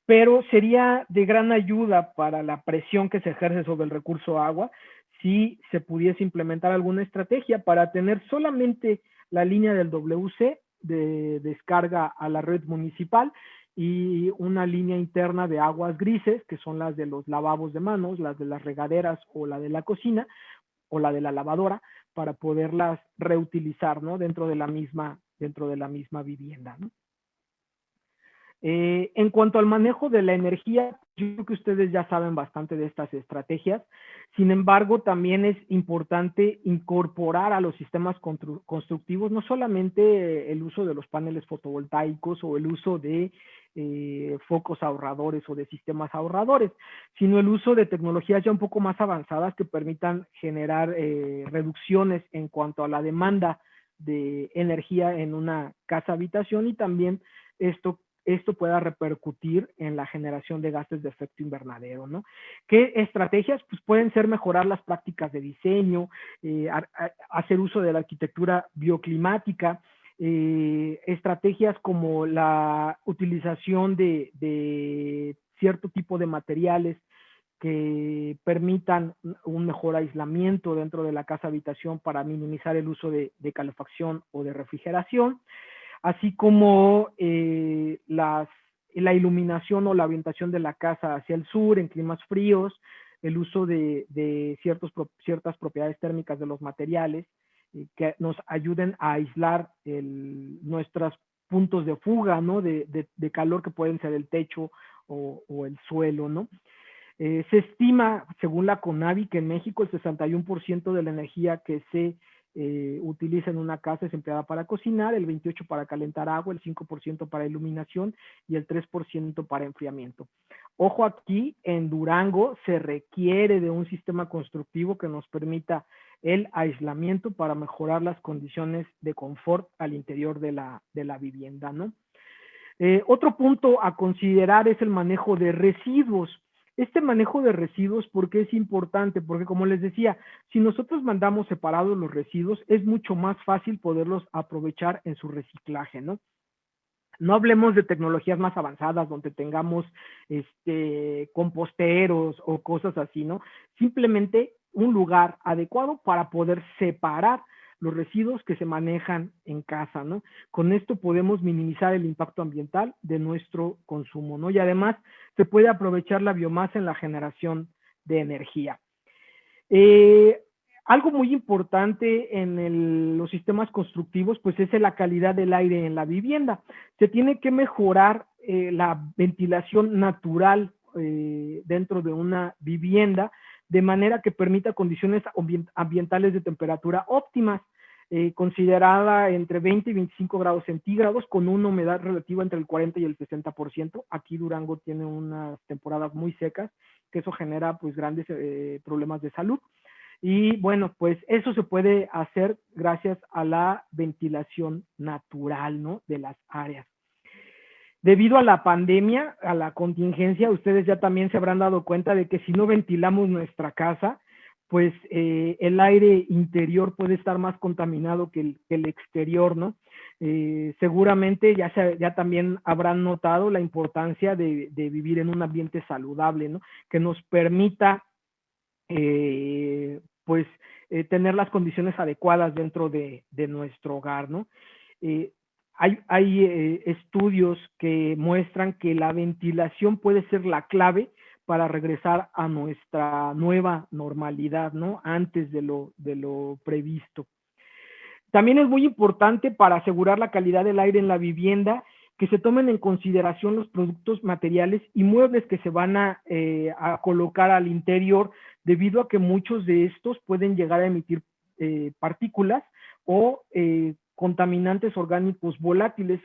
pero sería de gran ayuda para la presión que se ejerce sobre el recurso agua si se pudiese implementar alguna estrategia para tener solamente la línea del WC de descarga a la red municipal y una línea interna de aguas grises, que son las de los lavabos de manos, las de las regaderas o la de la cocina o la de la lavadora, para poderlas reutilizar, ¿no?, dentro de la misma vivienda, ¿no? En cuanto al manejo de la energía, yo creo que ustedes ya saben bastante de estas estrategias. Sin embargo, también es importante incorporar a los sistemas constructivos no solamente el uso de los paneles fotovoltaicos o el uso de focos ahorradores o de sistemas ahorradores, sino el uso de tecnologías ya un poco más avanzadas que permitan generar reducciones en cuanto a la demanda de energía en una casa habitación y también esto pueda repercutir en la generación de gases de efecto invernadero, ¿no? ¿Qué estrategias? Pues pueden ser mejorar las prácticas de diseño, hacer uso de la arquitectura bioclimática, estrategias como la utilización de cierto tipo de materiales que permitan un mejor aislamiento dentro de la casa habitación para minimizar el uso de calefacción o de refrigeración, así como la iluminación o la orientación de la casa hacia el sur en climas fríos, el uso de ciertas propiedades térmicas de los materiales que nos ayuden a aislar nuestros puntos de fuga, ¿no?, de calor que pueden ser el techo o el suelo, ¿no? Se estima, según la CONAVI, que en México el 61% de la energía que se utiliza en una casa es empleada para cocinar, el 28% para calentar agua, el 5% para iluminación y el 3% para enfriamiento. Ojo, aquí en Durango se requiere de un sistema constructivo que nos permita el aislamiento para mejorar las condiciones de confort al interior de la vivienda, ¿no? Otro punto a considerar es el manejo de residuos. Este manejo de residuos, ¿por qué es importante? Porque como les decía, si nosotros mandamos separados los residuos, es mucho más fácil poderlos aprovechar en su reciclaje, ¿no? No hablemos de tecnologías más avanzadas donde tengamos composteros o cosas así, ¿no? Simplemente un lugar adecuado para poder separar los residuos que se manejan en casa, ¿no? Con esto podemos minimizar el impacto ambiental de nuestro consumo, ¿no? Y además se puede aprovechar la biomasa en la generación de energía. Algo muy importante en los sistemas constructivos, pues es la calidad del aire en la vivienda. Se tiene que mejorar la ventilación natural dentro de una vivienda, de manera que permita condiciones ambientales de temperatura óptimas, considerada entre 20 y 25 grados centígrados, con una humedad relativa entre el 40 y el 60%. Aquí Durango tiene unas temporadas muy secas, que eso genera pues grandes problemas de salud. Y bueno, pues eso se puede hacer gracias a la ventilación natural, ¿no? De las áreas. Debido a la pandemia, a la contingencia, ustedes ya también se habrán dado cuenta de que si no ventilamos nuestra casa, pues el aire interior puede estar más contaminado que el exterior, ¿no? Seguramente ya también habrán notado la importancia de vivir en un ambiente saludable, ¿no? Que nos permita tener las condiciones adecuadas dentro de nuestro hogar, ¿no? Hay estudios que muestran que la ventilación puede ser la clave para regresar a nuestra nueva normalidad, ¿no? Antes de lo previsto. También es muy importante para asegurar la calidad del aire en la vivienda que se tomen en consideración los productos, materiales y muebles que se van a colocar al interior, debido a que muchos de estos pueden llegar a emitir partículas o contaminantes orgánicos volátiles,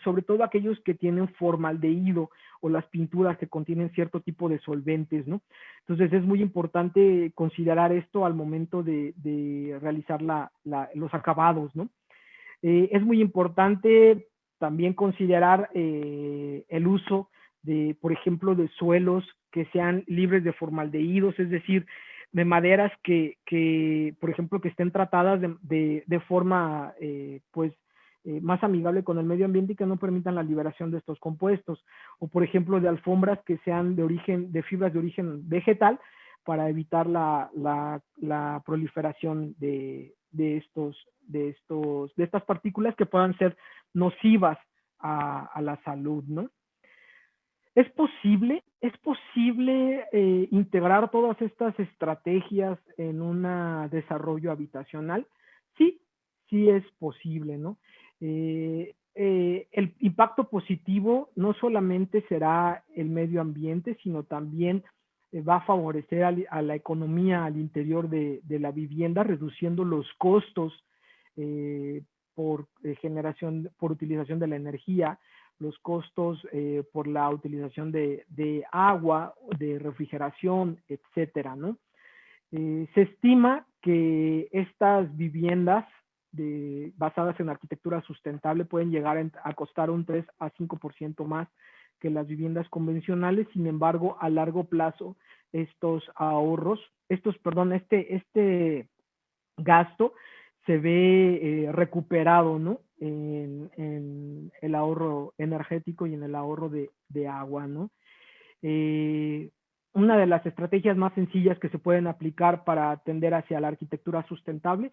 sobre todo aquellos que tienen formaldehído o las pinturas que contienen cierto tipo de solventes, ¿no? Entonces es muy importante considerar esto al momento de realizar los acabados, ¿no? Es muy importante también considerar el uso de, por ejemplo, de suelos que sean libres de formaldehídos, es decir, de maderas que por ejemplo, que estén tratadas de forma más amigable con el medio ambiente y que no permitan la liberación de estos compuestos, o por ejemplo de alfombras que sean de fibras de origen vegetal, para evitar la proliferación de estas partículas que puedan ser nocivas a la salud, ¿no? ¿Es posible integrar todas estas estrategias en un desarrollo habitacional? Sí, sí es posible, ¿no? El impacto positivo no solamente será el medio ambiente, sino también va a favorecer a la economía al interior de la vivienda, reduciendo los costos por utilización de la energía, los costos por la utilización de agua, de refrigeración, etcétera, ¿no? Se estima que estas viviendas basadas en arquitectura sustentable pueden llegar a costar un 3 a 5% más que las viviendas convencionales. Sin embargo, a largo plazo, este gasto se ve recuperado, ¿no? En el ahorro energético y en el ahorro de agua, ¿no? Una de las estrategias más sencillas que se pueden aplicar para atender hacia la arquitectura sustentable,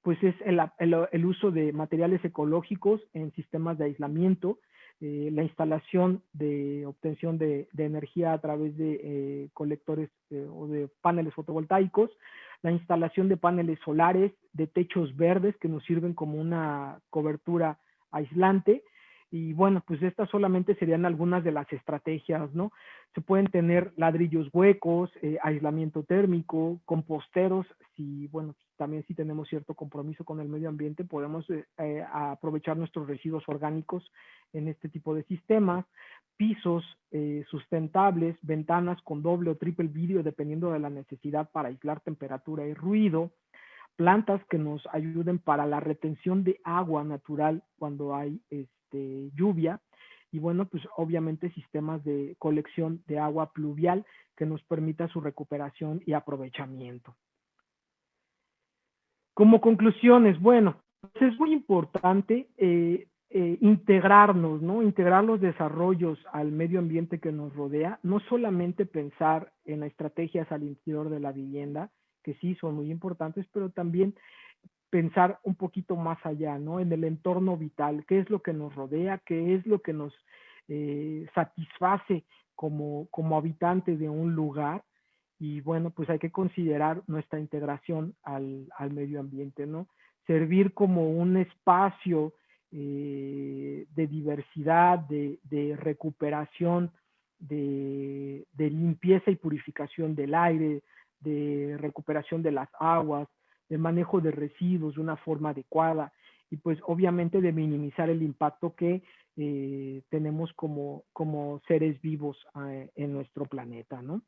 pues es el uso de materiales ecológicos en sistemas de aislamiento, la instalación de obtención de energía a través de colectores o de paneles fotovoltaicos, la instalación de paneles solares, de techos verdes que nos sirven como una cobertura aislante. Y bueno, pues estas solamente serían algunas de las estrategias, ¿no? Se pueden tener ladrillos huecos, aislamiento térmico, composteros. También si tenemos cierto compromiso con el medio ambiente, podemos aprovechar nuestros residuos orgánicos en este tipo de sistemas. Pisos sustentables, ventanas con doble o triple vidrio, dependiendo de la necesidad, para aislar temperatura y ruido. Plantas que nos ayuden para la retención de agua natural cuando hay lluvia. Y bueno, pues obviamente sistemas de colección de agua pluvial que nos permita su recuperación y aprovechamiento. Como conclusiones, bueno, pues es muy importante integrarnos, ¿no? Integrar los desarrollos al medio ambiente que nos rodea, no solamente pensar en estrategias al interior de la vivienda, que sí son muy importantes, pero también pensar un poquito más allá, ¿no? En el entorno vital, qué es lo que nos rodea, qué es lo que nos satisface como habitantes de un lugar. Y bueno, pues hay que considerar nuestra integración al medio ambiente, ¿no? Servir como un espacio de diversidad, de recuperación, de limpieza y purificación del aire, de recuperación de las aguas, de manejo de residuos de una forma adecuada y pues obviamente de minimizar el impacto que tenemos como seres vivos en nuestro planeta, ¿no?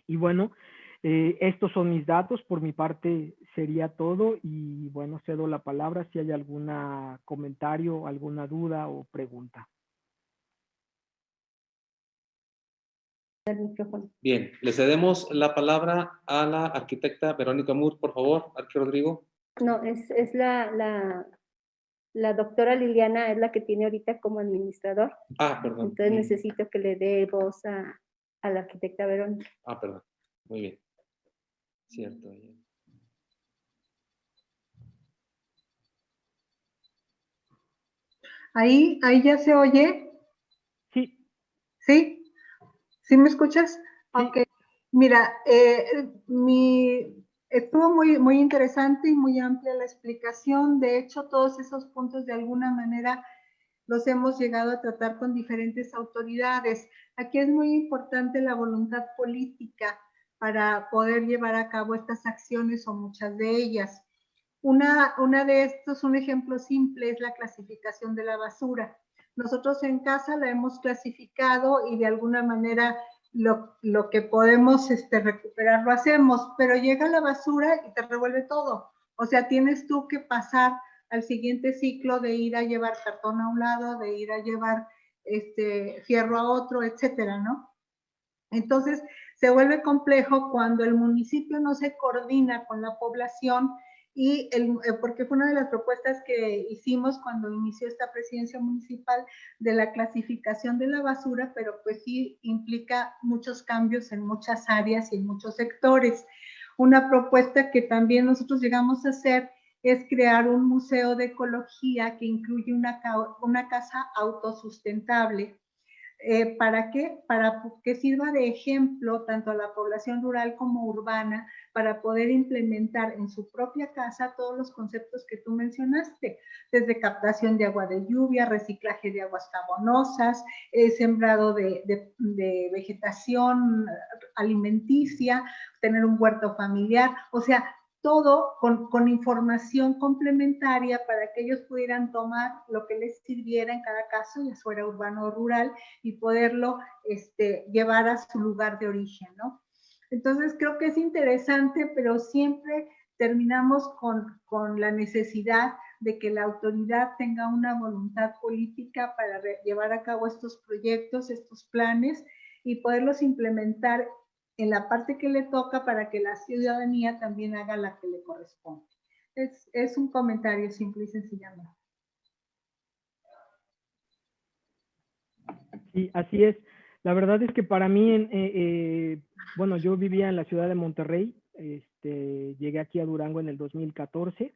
Y bueno, estos son mis datos, por mi parte sería todo y bueno, cedo la palabra si hay algún comentario, alguna duda o pregunta. El micrófono. Bien, le cedemos la palabra a la arquitecta Verónica Moore, por favor, Arqui Rodrigo. No, es la doctora Liliana, es la que tiene ahorita como administrador. Ah, perdón. Entonces necesito que le dé voz a la arquitecta Verónica. Ah, perdón. Muy bien. Cierto. Ahí ya se oye. Sí. ¿Sí? ¿Sí me escuchas? Sí. Ok. Mira, estuvo muy interesante y muy amplia la explicación. De hecho, todos esos puntos de alguna manera los hemos llegado a tratar con diferentes autoridades. Aquí es muy importante la voluntad política para poder llevar a cabo estas acciones o muchas de ellas. Una de estos, un ejemplo simple, es la clasificación de la basura. Nosotros en casa la hemos clasificado y de alguna manera lo que podemos recuperar lo hacemos, pero llega la basura y te revuelve todo. O sea, tienes tú que pasar al siguiente ciclo de ir a llevar cartón a un lado, de ir a llevar fierro a otro, etcétera, ¿no? Entonces, se vuelve complejo cuando el municipio no se coordina con la población y porque fue una de las propuestas que hicimos cuando inició esta presidencia municipal de la clasificación de la basura, pero pues sí implica muchos cambios en muchas áreas y en muchos sectores. Una propuesta que también nosotros llegamos a hacer es crear un museo de ecología que incluye una casa autosustentable. ¿Para qué? Para que sirva de ejemplo tanto a la población rural como urbana para poder implementar en su propia casa todos los conceptos que tú mencionaste, desde captación de agua de lluvia, reciclaje de aguas carbonosas, sembrado de vegetación alimenticia, tener un huerto familiar, o sea, todo con información complementaria para que ellos pudieran tomar lo que les sirviera en cada caso, ya fuera urbano o rural, y poderlo llevar a su lugar de origen, ¿no? Entonces creo que es interesante, pero siempre terminamos con la necesidad de que la autoridad tenga una voluntad política para llevar a cabo estos proyectos, estos planes y poderlos implementar en la parte que le toca para que la ciudadanía también haga la que le corresponde. Es un comentario simple y sencillamente. Sí, así es. La verdad es que para mí, bueno, yo vivía en la ciudad de Monterrey, llegué aquí a Durango en el 2014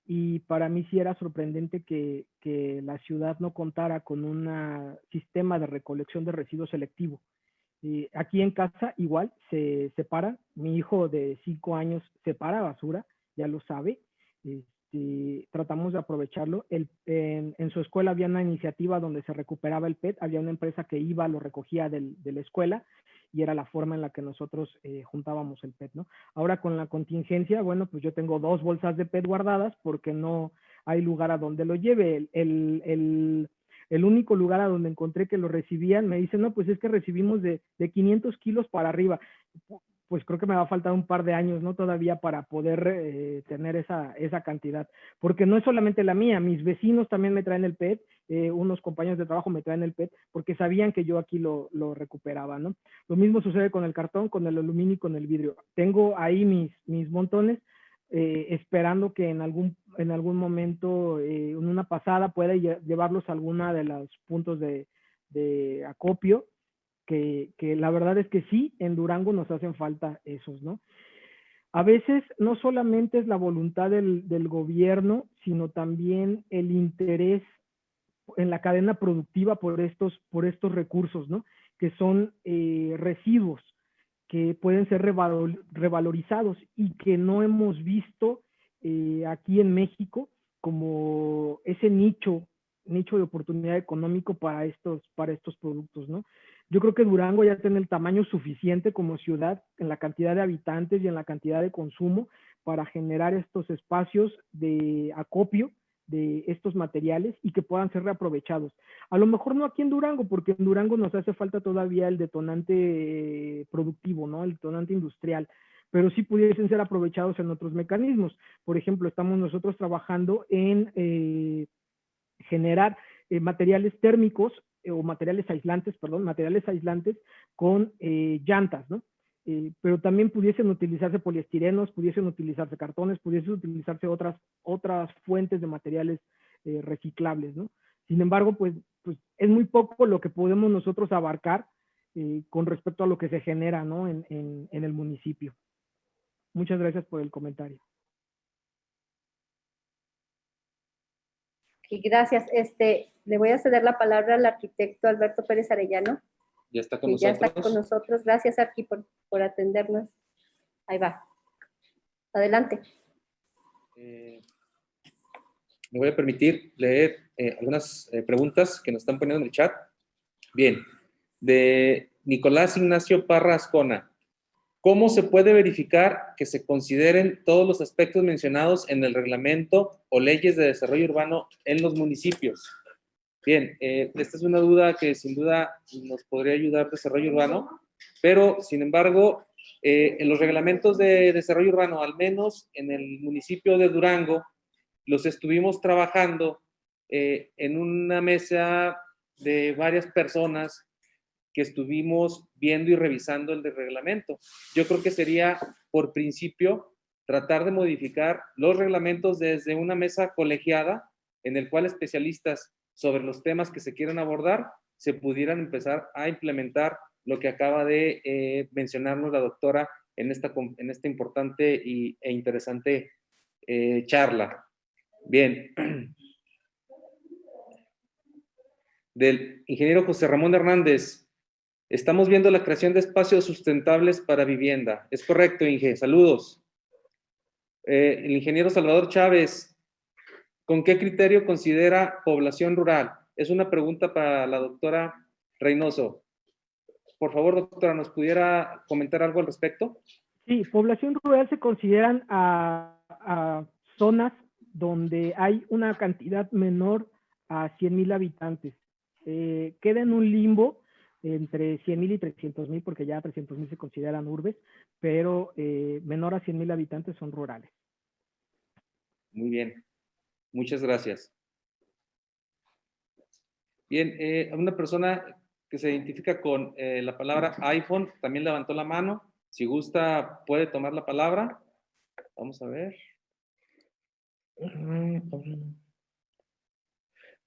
y para mí sí era sorprendente que la ciudad no contara con un sistema de recolección de residuos selectivo. Aquí en casa igual se separa, mi hijo de 5 años separa basura, ya lo sabe, tratamos de aprovecharlo. En su escuela había una iniciativa donde se recuperaba el PET, había una empresa que iba, lo recogía de la escuela y era la forma en la que nosotros juntábamos el PET, ¿no? Ahora con la contingencia, bueno, pues yo tengo 2 bolsas de PET guardadas porque no hay lugar a donde lo lleve. El único lugar a donde encontré que lo recibían, me dicen, no, pues es que recibimos de 500 kilos para arriba. Pues creo que me va a faltar un par de años, ¿no? Todavía para poder tener esa cantidad. Porque no es solamente la mía, mis vecinos también me traen el PET, unos compañeros de trabajo me traen el PET, porque sabían que yo aquí lo recuperaba, ¿no? Lo mismo sucede con el cartón, con el aluminio y con el vidrio. Tengo ahí mis montones, esperando que en algún momento, en una pasada, pueda llevarlos a alguna de los puntos de acopio, que la verdad es que sí, en Durango nos hacen falta esos, ¿no? A veces no solamente es la voluntad del gobierno, sino también el interés en la cadena productiva por estos recursos, ¿no? Que son residuos que pueden ser revalorizados y que no hemos visto aquí en México como ese nicho de oportunidad económico para estos productos, ¿no? Yo creo que Durango ya tiene el tamaño suficiente como ciudad en la cantidad de habitantes y en la cantidad de consumo para generar estos espacios de acopio de estos materiales y que puedan ser reaprovechados. A lo mejor no aquí en Durango, porque en Durango nos hace falta todavía el detonante productivo, ¿no? El detonante industrial, pero sí pudiesen ser aprovechados en otros mecanismos. Por ejemplo, estamos nosotros trabajando en generar materiales térmicos o materiales aislantes con llantas, ¿no? Pero también pudiesen utilizarse poliestirenos, pudiesen utilizarse cartones, pudiesen utilizarse otras fuentes de materiales reciclables, ¿no? Sin embargo, pues es muy poco lo que podemos nosotros abarcar con respecto a lo que se genera, ¿no? en el municipio. Muchas gracias por el comentario. Y gracias. Le voy a ceder la palabra al arquitecto Alberto Pérez Arellano. Ya está con Que nosotros. ya está con nosotros. Gracias, Arqui, por atendernos. Ahí va. Adelante. Me voy a permitir leer algunas preguntas que nos están poniendo en el chat. Bien, de Nicolás Ignacio Parra Ascona. ¿Cómo se puede verificar que se consideren todos los aspectos mencionados en el reglamento o leyes de desarrollo urbano en los municipios? Bien, esta es una duda que sin duda nos podría ayudar desarrollo urbano, pero sin embargo, en los reglamentos de desarrollo urbano, al menos en el municipio de Durango, los estuvimos trabajando en una mesa de varias personas que estuvimos viendo y revisando el de reglamento. Yo creo que sería, por principio, tratar de modificar los reglamentos desde una mesa colegiada en el cual especialistas sobre los temas que se quieran abordar se pudieran empezar a implementar lo que acaba de mencionarnos la doctora en esta importante e interesante charla. Bien. Del ingeniero José Ramón Hernández. Estamos viendo la creación de espacios sustentables para vivienda. Es correcto, Inge. Saludos. El ingeniero Salvador Chávez. ¿Con qué criterio considera población rural? Es una pregunta para la doctora Reynoso. Por favor, doctora, ¿nos pudiera comentar algo al respecto? Sí, población rural se consideran a zonas donde hay una cantidad menor a 100,000 habitantes. Queda en un limbo entre 100,000 y 300,000, porque ya 300,000 se consideran urbes, pero menor a 100,000 habitantes son rurales. Muy bien, muchas gracias. Bien, una persona que se identifica con la palabra iPhone también levantó la mano. Si gusta, puede tomar la palabra. Vamos a ver.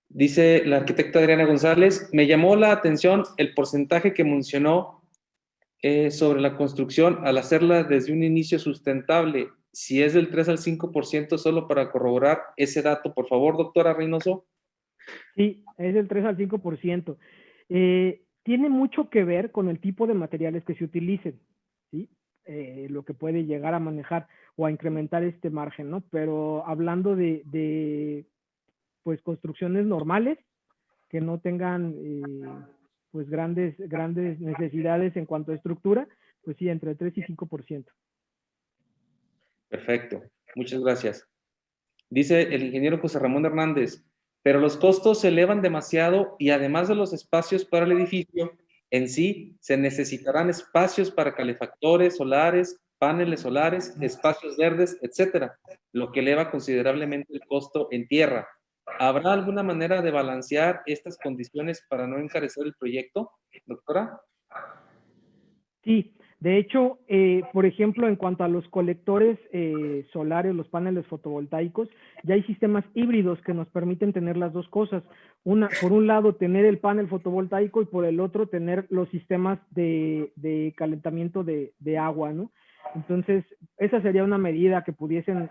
Dice la arquitecta Adriana González, me llamó la atención el porcentaje que mencionó sobre la construcción al hacerla desde un inicio sustentable. Si es del 3 al 5%, solo para corroborar ese dato, por favor, doctora Reynoso. Sí, es del 3 al 5%. Tiene mucho que ver con el tipo de materiales que se utilicen, ¿sí? Lo que puede llegar a manejar o a incrementar este margen, ¿no? Pero hablando de pues construcciones normales que no tengan pues grandes necesidades en cuanto a estructura, pues sí, entre 3 y 5%. Perfecto, muchas gracias. Dice el ingeniero José Ramón Hernández, pero los costos se elevan demasiado y además de los espacios para el edificio en sí, se necesitarán espacios para calefactores solares, paneles solares, espacios verdes, etcétera, lo que eleva considerablemente el costo en tierra. ¿Habrá alguna manera de balancear estas condiciones para no encarecer el proyecto, doctora? Sí, de hecho, por ejemplo, en cuanto a los colectores solares, los paneles fotovoltaicos, ya hay sistemas híbridos que nos permiten tener las dos cosas. Por un lado, tener el panel fotovoltaico y por el otro, tener los sistemas de calentamiento de agua, ¿no? Entonces, esa sería una medida que pudiesen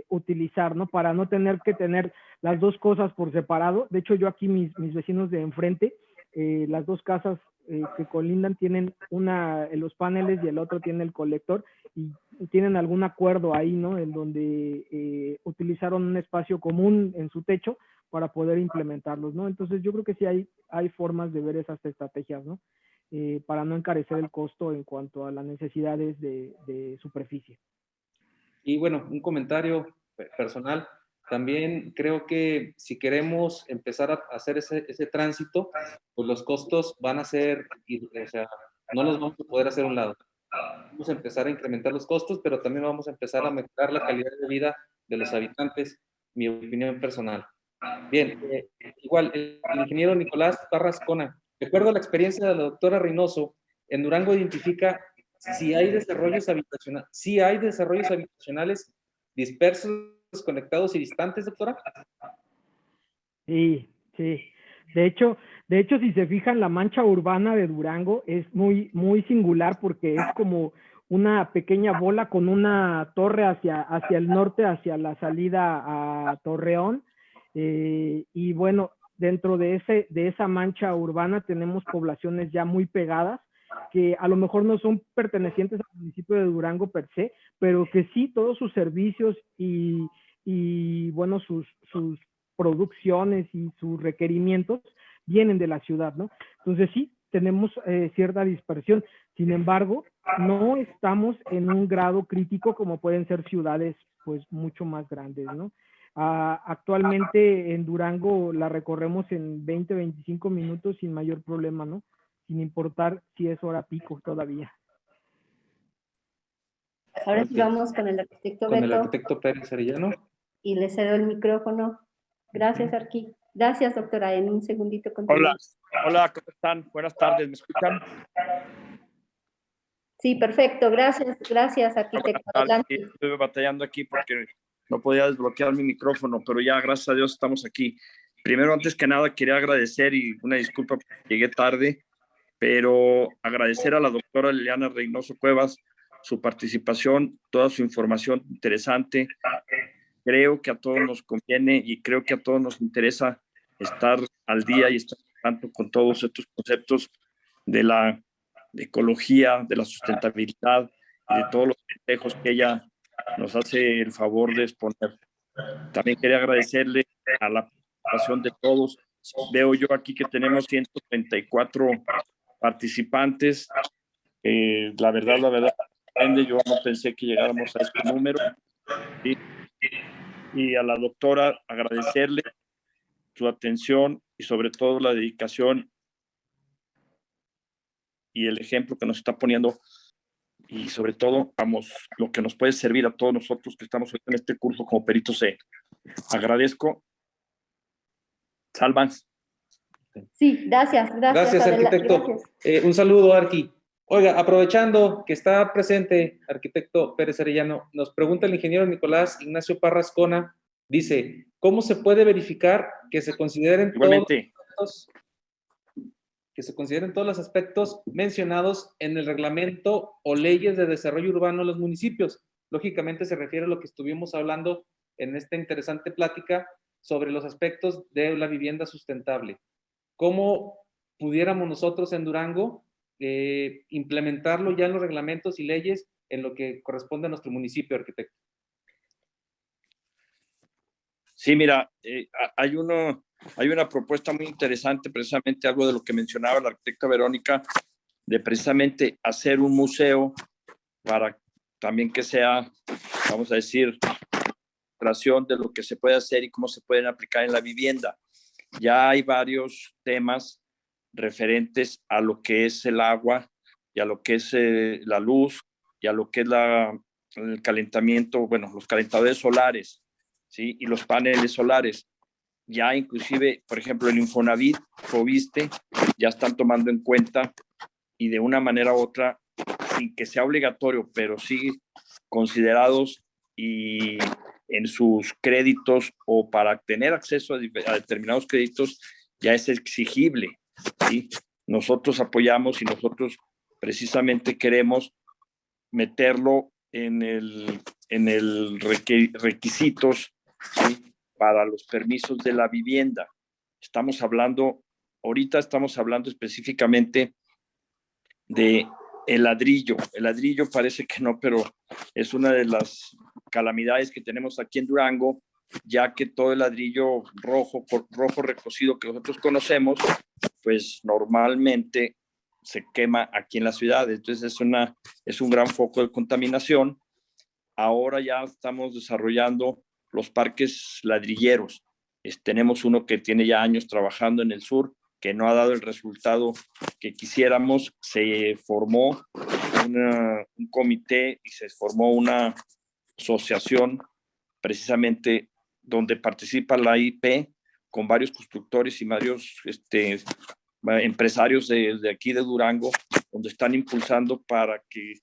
utilizar, ¿no? Para no tener que tener las dos cosas por separado. De hecho, yo aquí, mis vecinos de enfrente, las dos casas que colindan tienen una, los paneles y el otro tiene el colector y tienen algún acuerdo ahí, ¿no? En donde utilizaron un espacio común en su techo para poder implementarlos, ¿no? Entonces, yo creo que sí hay formas de ver esas estrategias, ¿no? Para no encarecer el costo en cuanto a las necesidades de superficie. Y bueno, un comentario personal. También creo que si queremos empezar a hacer ese tránsito, pues los costos van a ser, o sea, no los vamos a poder hacer a un lado. Vamos a empezar a incrementar los costos, pero también vamos a empezar a mejorar la calidad de vida de los habitantes, mi opinión personal. Bien, igual, el ingeniero Nicolás Parras Cona, de acuerdo a la experiencia de la doctora Reynoso, en Durango identifica si hay desarrollos habitacionales dispersos, desconectados y distantes, doctora. Sí, sí. De hecho, si se fijan, la mancha urbana de Durango es muy, muy singular porque es como una pequeña bola con una torre hacia el norte, hacia la salida a Torreón. Y bueno, dentro de esa mancha urbana tenemos poblaciones ya muy pegadas que a lo mejor no son pertenecientes al municipio de Durango per se, pero que sí todos sus servicios y bueno, sus producciones y sus requerimientos vienen de la ciudad, ¿no? Entonces sí, tenemos cierta dispersión. Sin embargo, no estamos en un grado crítico como pueden ser ciudades pues mucho más grandes, ¿no? Actualmente en Durango la recorremos en 20, 25 minutos sin mayor problema, ¿no? Sin importar si es hora pico todavía. Ahora sí vamos con el arquitecto Beto. Con el arquitecto Pérez Arellano. Y le cedo el micrófono. Gracias, Arqui. Gracias, doctora. En un segundito continuamos. Hola, ¿cómo están? Buenas tardes, ¿me escuchan? Sí, perfecto. Gracias, arquitecto. Adelante. Estuve batallando aquí porque no podía desbloquear mi micrófono, pero ya, gracias a Dios, estamos aquí. Primero, antes que nada, quería agradecer y una disculpa porque llegué tarde, pero agradecer a la doctora Liliana Reynoso Cuevas su participación, toda su información interesante. Creo que a todos nos conviene y creo que a todos nos interesa estar al día y estar tanto con todos estos conceptos de la ecología, de la sustentabilidad y de todos los consejos que ella nos hace el favor de exponer. También quería agradecerle a la participación de todos. Veo yo aquí que tenemos 134 participantes. La verdad, yo no pensé que llegáramos a este número. ¿Sí? Y a la doctora agradecerle su atención y sobre todo la dedicación y el ejemplo que nos está poniendo y sobre todo, lo que nos puede servir a todos nosotros que estamos en este curso como peritos C. Agradezco. Salvan. Sí, gracias. Gracias, arquitecto. Gracias. Un saludo, Arqui. Oiga, aprovechando que está presente arquitecto Pérez Arellano, nos pregunta el ingeniero Nicolás Ignacio Parras Cona, dice, ¿cómo se puede verificar que se consideren todos los aspectos mencionados en el reglamento o leyes de desarrollo urbano de los municipios? Lógicamente se refiere a lo que estuvimos hablando en esta interesante plática sobre los aspectos de la vivienda sustentable. ¿Cómo pudiéramos nosotros en Durango implementarlo ya en los reglamentos y leyes en lo que corresponde a nuestro municipio, arquitecto? Sí, mira, hay una propuesta muy interesante, precisamente algo de lo que mencionaba la arquitecta Verónica, de precisamente hacer un museo para también que sea, vamos a decir, creación de lo que se puede hacer y cómo se pueden aplicar en la vivienda. Ya hay varios temas referentes a lo que es el agua y a lo que es la luz y a lo que es el calentamiento, bueno, los calentadores solares, ¿sí? Y los paneles solares. Ya inclusive, por ejemplo, el Infonavit, Foviste, ya están tomando en cuenta y de una manera u otra, sin que sea obligatorio, pero sí considerados y en sus créditos o para tener acceso a determinados créditos ya es exigible, ¿sí? Nosotros apoyamos y nosotros precisamente queremos meterlo en el requisitos, ¿sí?, para los permisos de la vivienda. Ahorita estamos hablando específicamente de el ladrillo. El ladrillo parece que no, pero es una de las calamidades que tenemos aquí en Durango, ya que todo el ladrillo rojo recocido que nosotros conocemos, pues normalmente se quema aquí en la ciudad. Entonces es un gran foco de contaminación. Ahora ya estamos desarrollando los parques ladrilleros. Tenemos uno que tiene ya años trabajando en el sur, que no ha dado el resultado que quisiéramos. Se formó un comité y se formó una asociación precisamente donde participa la IP con varios constructores y varios empresarios de aquí de Durango, donde están impulsando para que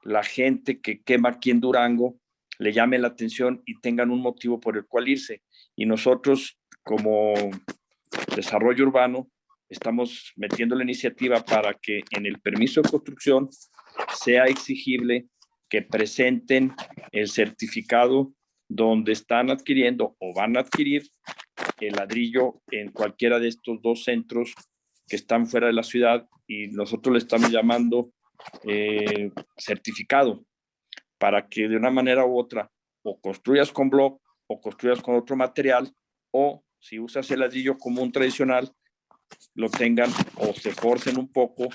la gente que quema aquí en Durango le llame la atención y tengan un motivo por el cual irse. Y nosotros, como desarrollo urbano, estamos metiendo la iniciativa para que en el permiso de construcción sea exigible que presenten el certificado donde están adquiriendo o van a adquirir el ladrillo en cualquiera de estos 2 centros que están fuera de la ciudad, y nosotros le estamos llamando certificado, para que de una manera u otra o construyas con block o construyas con otro material, o si usas el ladrillo común tradicional, lo tengan o se forcen un poco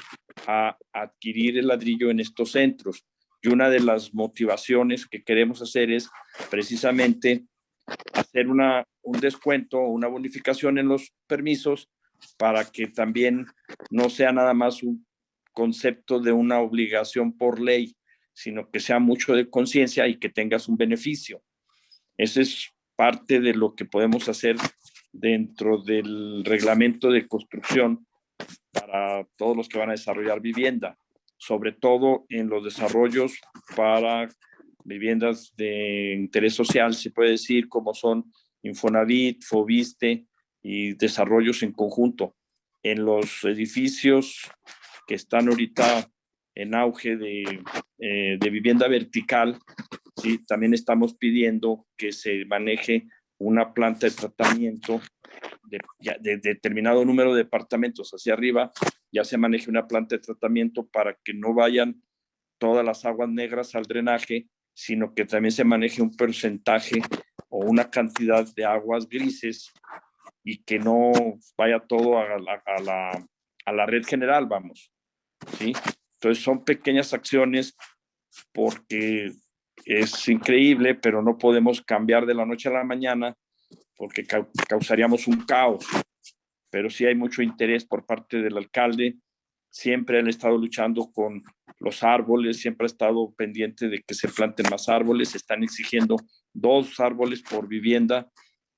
a adquirir el ladrillo en estos centros. Y una de las motivaciones que queremos hacer es precisamente hacer un descuento, una bonificación en los permisos, para que también no sea nada más un concepto de una obligación por ley, sino que sea mucho de conciencia y que tengas un beneficio. Ese es parte de lo que podemos hacer dentro del reglamento de construcción para todos los que van a desarrollar vivienda, sobre todo en los desarrollos para viviendas de interés social, se puede decir, como son Infonavit, Foviste y desarrollos en conjunto. En los edificios que están ahorita en auge de vivienda vertical, ¿sí?, también estamos pidiendo que se maneje una planta de tratamiento de determinado número de departamentos hacia arriba, ya se maneje una planta de tratamiento para que no vayan todas las aguas negras al drenaje, sino que también se maneje un porcentaje o una cantidad de aguas grises, y que no vaya todo a la red general, vamos, ¿sí? Entonces son pequeñas acciones, porque es increíble, pero no podemos cambiar de la noche a la mañana, porque causaríamos un caos. Pero sí hay mucho interés por parte del alcalde. Siempre han estado luchando con los árboles, siempre ha estado pendiente de que se planten más árboles. Están exigiendo 2 árboles por vivienda,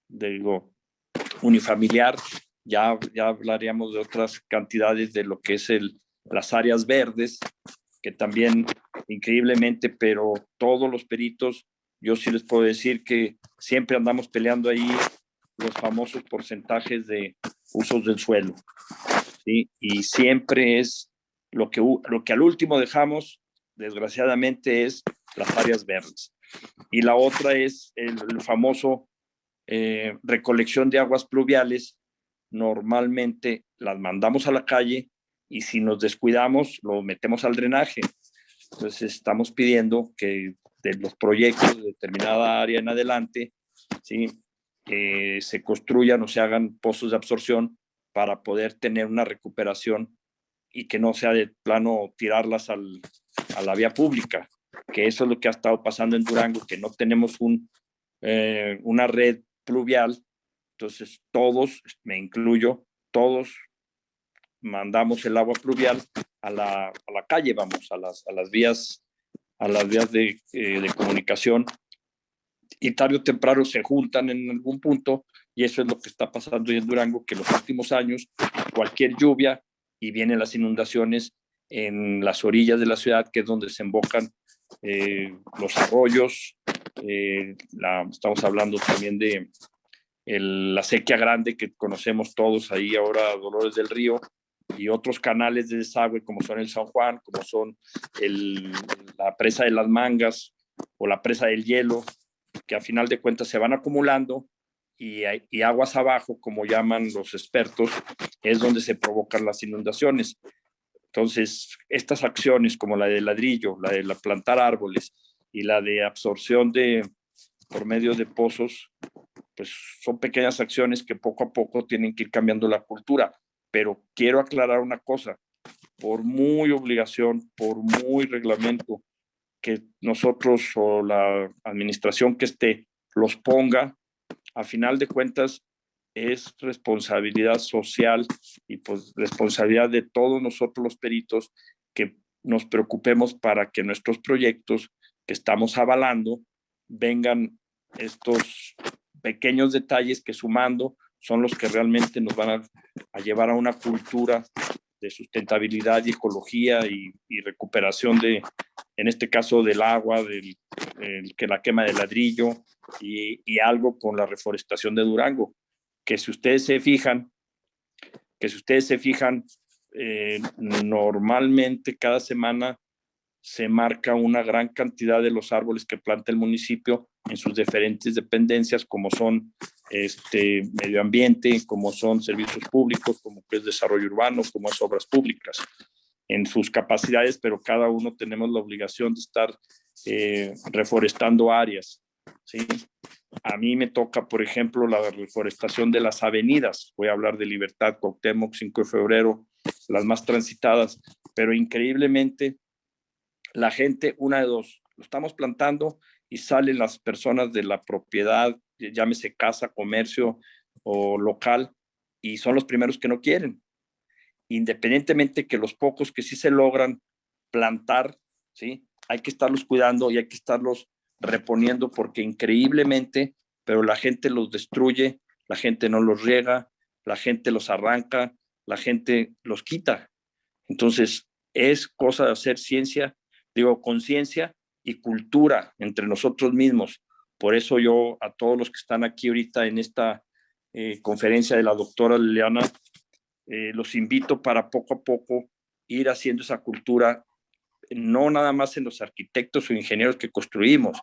digo, unifamiliar. Ya hablaríamos de otras cantidades de lo que es las áreas verdes, que también increíblemente, pero todos los peritos, yo sí les puedo decir que siempre andamos peleando ahí los famosos porcentajes de usos del suelo, ¿sí? Y siempre es lo que al último dejamos, desgraciadamente, es las áreas verdes. Y la otra es el famoso recolección de aguas pluviales. Normalmente las mandamos a la calle, y si nos descuidamos, lo metemos al drenaje. Entonces estamos pidiendo que de los proyectos de determinada área en adelante, ¿sí?, se construyan o se hagan pozos de absorción para poder tener una recuperación, y que no sea de plano tirarlas a la vía pública, que eso es lo que ha estado pasando en Durango, que no tenemos una red pluvial. Entonces todos, me incluyo, todos mandamos el agua pluvial a la calle, vamos, a las vías de comunicación, y tarde o temprano se juntan en algún punto, y eso es lo que está pasando en Durango, que en los últimos años cualquier lluvia y vienen las inundaciones en las orillas de la ciudad, que es donde se embocan los arroyos. Estamos hablando también de la sequía grande que conocemos todos ahí ahora, Dolores del Río, y otros canales de desagüe como son el San Juan, como son la presa de las Mangas o la presa del Hielo, que a final de cuentas se van acumulando y aguas abajo, como llaman los expertos, es donde se provocan las inundaciones. Entonces, estas acciones como la de ladrillo, la de plantar árboles y la de absorción por medio de pozos, pues son pequeñas acciones que poco a poco tienen que ir cambiando la cultura. Pero quiero aclarar una cosa, por muy obligación, por muy reglamento que nosotros o la administración que esté los ponga, a final de cuentas es responsabilidad social y pues responsabilidad de todos nosotros los peritos que nos preocupemos para que nuestros proyectos que estamos avalando vengan estos pequeños detalles que sumando son los que realmente nos van a llevar a una cultura de sustentabilidad y ecología y recuperación en este caso del agua, que la quema de ladrillo y algo con la reforestación de Durango, que si ustedes se fijan, normalmente cada semana se marca una gran cantidad de los árboles que planta el municipio en sus diferentes dependencias, como son medio ambiente, como son servicios públicos, como es desarrollo urbano, como es obras públicas, en sus capacidades, pero cada uno tenemos la obligación de estar reforestando áreas, ¿sí? A mí me toca, por ejemplo, la reforestación de las avenidas. Voy a hablar de Libertad, Cuauhtémoc, 5 de febrero, las más transitadas, pero increíblemente la gente, una de dos, lo estamos plantando y salen las personas de la propiedad, llámese casa, comercio o local, y son los primeros que no quieren. Independientemente que los pocos que sí se logran plantar, ¿sí? Hay que estarlos cuidando y hay que estarlos reponiendo porque increíblemente, pero la gente los destruye, la gente no los riega, la gente los arranca, la gente los quita. Entonces, es cosa de hacer ciencia, conciencia y cultura entre nosotros mismos. Por eso yo a todos los que están aquí ahorita en esta conferencia de la doctora Liliana, los invito para poco a poco ir haciendo esa cultura, no nada más en los arquitectos o ingenieros que construimos,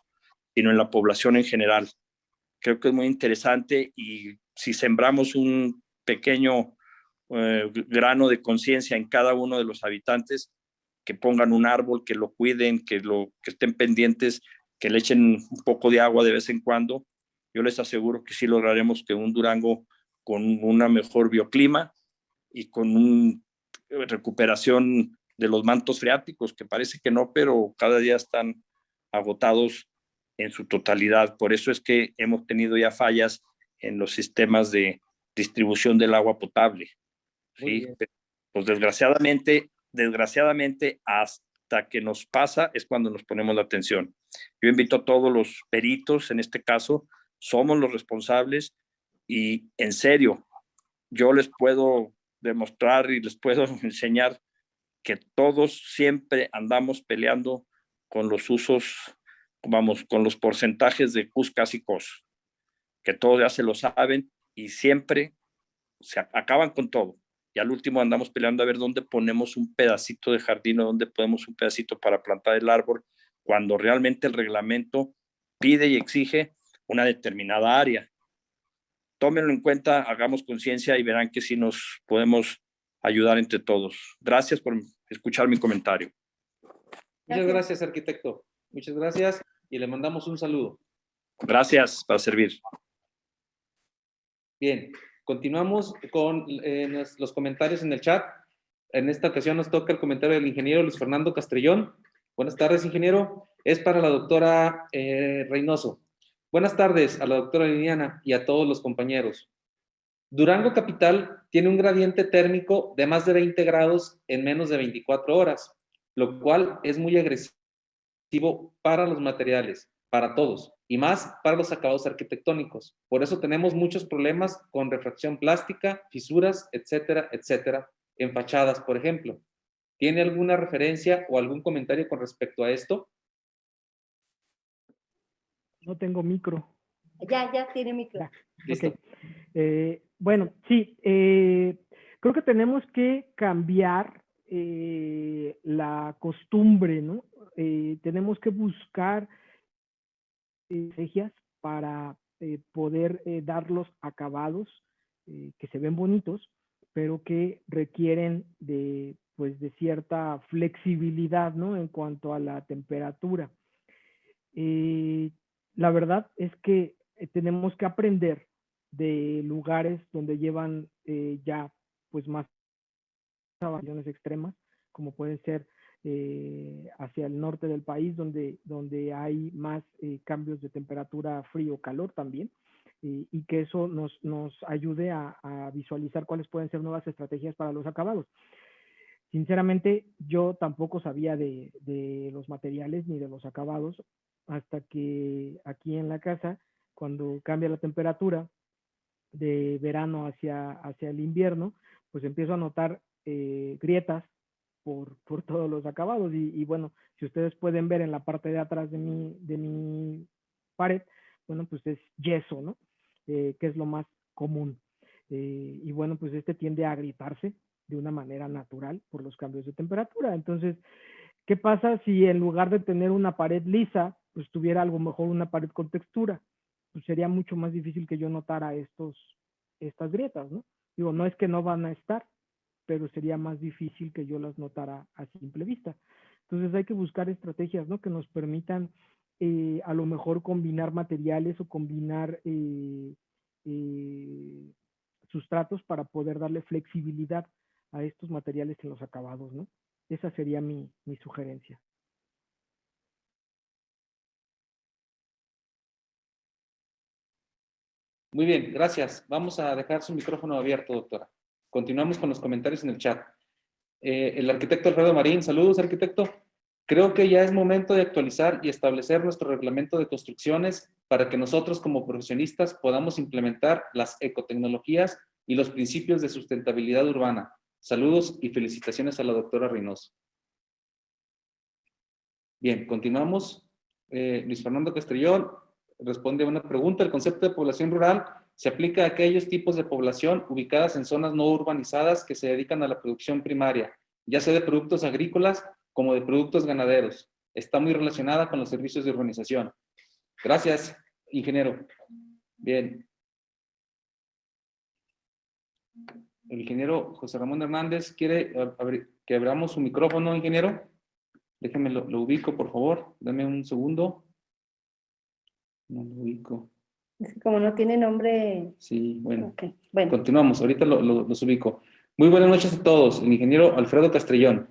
sino en la población en general. Creo que es muy interesante y si sembramos un pequeño grano de conciencia en cada uno de los habitantes, que pongan un árbol, que lo cuiden, que estén pendientes, que le echen un poco de agua de vez en cuando, yo les aseguro que sí lograremos que un Durango con una mejor bioclima y con una recuperación de los mantos freáticos, que parece que no, pero cada día están agotados en su totalidad. Por eso es que hemos tenido ya fallas en los sistemas de distribución del agua potable. ¿Sí? Pues desgraciadamente, hasta que nos pasa es cuando nos ponemos la atención. Yo invito a todos los peritos, en este caso, somos los responsables y en serio, yo les puedo demostrar y les puedo enseñar que todos siempre andamos peleando con los usos, con los porcentajes de CUS, CAS y COS, que todos ya se lo saben y siempre se acaban con todo. Y al último andamos peleando a ver dónde ponemos un pedacito de jardín o dónde ponemos un pedacito para plantar el árbol, cuando realmente el reglamento pide y exige una determinada área. Tómenlo en cuenta, hagamos conciencia y verán que sí nos podemos ayudar entre todos. Gracias por escuchar mi comentario. Muchas gracias, arquitecto. Muchas gracias y le mandamos un saludo. Gracias, para servir. Bien, continuamos con los comentarios en el chat. En esta ocasión nos toca el comentario del ingeniero Luis Fernando Castrellón. Buenas tardes, ingeniero. Es para la doctora Reynoso. Buenas tardes a la doctora Liliana y a todos los compañeros. Durango Capital tiene un gradiente térmico de más de 20 grados en menos de 24 horas, lo cual es muy agresivo para los materiales, para todos, y más para los acabados arquitectónicos. Por eso tenemos muchos problemas con refracción plástica, fisuras, etcétera, etcétera, en fachadas, por ejemplo. ¿Tiene alguna referencia o algún comentario con respecto a esto? No tengo micro. Ya tiene micro. Ya, Listo. okay. Bueno, sí, creo que tenemos que cambiar la costumbre, ¿no? Tenemos que buscar estrategias para poder dar los acabados que se ven bonitos, pero que requieren de, pues, de cierta flexibilidad, ¿no? En cuanto a la temperatura. La verdad es que tenemos que aprender de lugares donde llevan ya pues más variaciones extremas, como pueden ser hacia el norte del país, donde hay más cambios de temperatura frío-calor también, y que eso nos ayude a visualizar cuáles pueden ser nuevas estrategias para los acabados. Sinceramente, yo tampoco sabía de los materiales ni de los acabados hasta que aquí en la casa, cuando cambia la temperatura de verano hacia el invierno, pues empiezo a notar grietas por todos los acabados. Y bueno, si ustedes pueden ver en la parte de atrás de mi pared, bueno, pues es yeso, ¿no? Que es lo más común. Y bueno, pues este tiende a agrietarse de una manera natural por los cambios de temperatura. Entonces, ¿qué pasa si en lugar de tener una pared lisa, pues tuviera a lo mejor una pared con textura? Pues sería mucho más difícil que yo notara estas grietas, ¿no? Digo, no es que no van a estar, pero sería más difícil que yo las notara a simple vista. Entonces hay que buscar estrategias, ¿no? Que nos permitan a lo mejor combinar materiales o combinar sustratos para poder darle flexibilidad a estos materiales en los acabados, ¿no? Esa sería mi sugerencia. Muy bien, gracias. Vamos a dejar su micrófono abierto, doctora. Continuamos con los comentarios en el chat. El arquitecto Alfredo Marín, saludos, arquitecto. Creo que ya es momento de actualizar y establecer nuestro reglamento de construcciones para que nosotros como profesionistas podamos implementar las ecotecnologías y los principios de sustentabilidad urbana. Saludos y felicitaciones a la doctora Reynoso. Bien, continuamos. Luis Fernando Castrillón responde a una pregunta. El concepto de población rural se aplica a aquellos tipos de población ubicadas en zonas no urbanizadas que se dedican a la producción primaria, ya sea de productos agrícolas como de productos ganaderos. Está muy relacionada con los servicios de urbanización. Gracias, ingeniero. Bien. El ingeniero José Ramón Hernández quiere que abramos su micrófono, ingeniero. Déjenme lo ubico, por favor. Dame un segundo. No lo ubico. Como no tiene nombre. Sí, bueno. Okay. Bueno. Continuamos, ahorita los ubico. Muy buenas noches a todos. El ingeniero Alfredo Castrillón.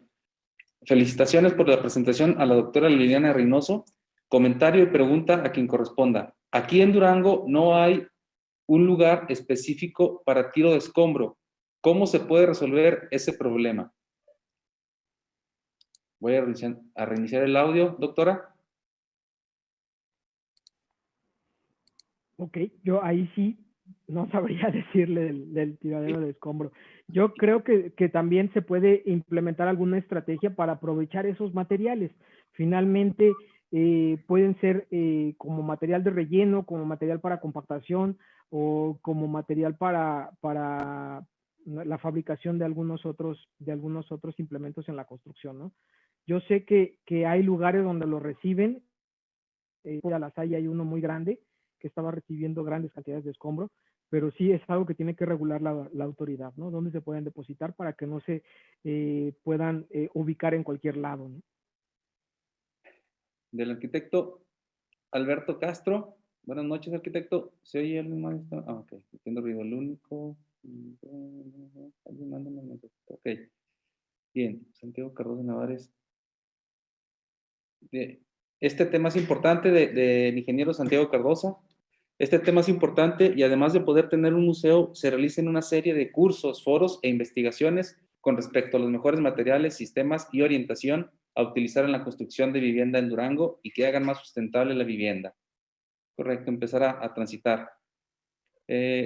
Felicitaciones por la presentación a la doctora Liliana Reynoso. Comentario y pregunta a quien corresponda. Aquí en Durango no hay un lugar específico para tiro de escombro. ¿Cómo se puede resolver ese problema? Voy a reiniciar el audio, doctora. Ok, yo ahí sí no sabría decirle del tiradero de escombro. Yo creo que también se puede implementar alguna estrategia para aprovechar esos materiales. Finalmente, pueden ser como material de relleno, como material para compactación o como material para la fabricación de algunos otros implementos en la construcción, ¿no? Yo sé que hay lugares donde lo reciben. A las hay uno muy grande que estaba recibiendo grandes cantidades de escombro, pero sí es algo que tiene que regular la autoridad, ¿no? Dónde se pueden depositar para que no se puedan ubicar en cualquier lado, ¿no? Del arquitecto Alberto Castro. Buenas noches, arquitecto. ¿Se oye alguien más? Ah, ok. Entiendo ruido. El único. Ok. Bien. Santiago Cardoso Navares. Este tema es importante del ingeniero Santiago Cardoso. Este tema es importante y además de poder tener un museo, se realicen una serie de cursos, foros e investigaciones con respecto a los mejores materiales, sistemas y orientación a utilizar en la construcción de vivienda en Durango y que hagan más sustentable la vivienda. Correcto, empezar a transitar.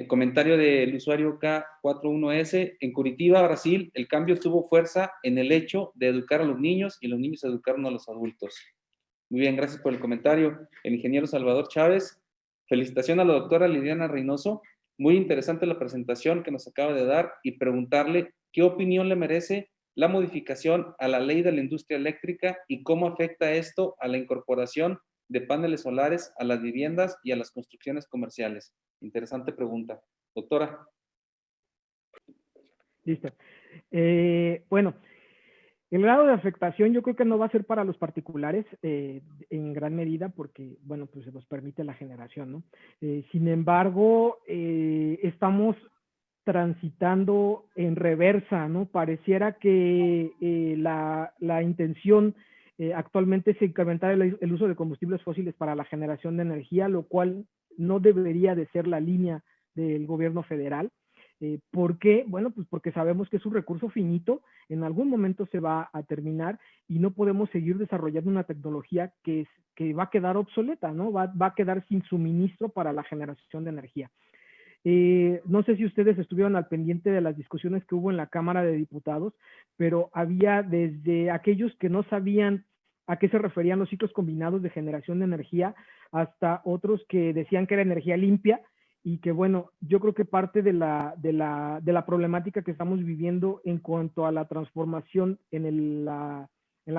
Comentario del usuario K41S. En Curitiba, Brasil, el cambio tuvo fuerza en el hecho de educar a los niños y los niños educaron a los adultos. Muy bien, gracias por el comentario. El ingeniero Salvador Chávez. Felicitación a la doctora Liliana Reynoso. Muy interesante la presentación que nos acaba de dar y preguntarle ¿qué opinión le merece la modificación a la ley de la industria eléctrica y cómo afecta esto a la incorporación de paneles solares a las viviendas y a las construcciones comerciales? Interesante pregunta. Doctora. Listo. Bueno, el grado de afectación yo creo que no va a ser para los particulares en gran medida porque, bueno, pues se nos permite la generación, ¿no? Sin embargo, estamos transitando en reversa, ¿no? Pareciera que la intención actualmente es incrementar el uso de combustibles fósiles para la generación de energía, lo cual no debería de ser la línea del gobierno federal. ¿Por qué? Bueno, pues porque sabemos que es un recurso finito, en algún momento se va a terminar y no podemos seguir desarrollando una tecnología que va a quedar obsoleta, ¿no? Va a quedar sin suministro para la generación de energía. No sé si ustedes estuvieron al pendiente de las discusiones que hubo en la Cámara de Diputados, pero había desde aquellos que no sabían a qué se referían los ciclos combinados de generación de energía hasta otros que decían que era energía limpia y que, bueno, yo creo que parte de la problemática que estamos viviendo en cuanto a la transformación en la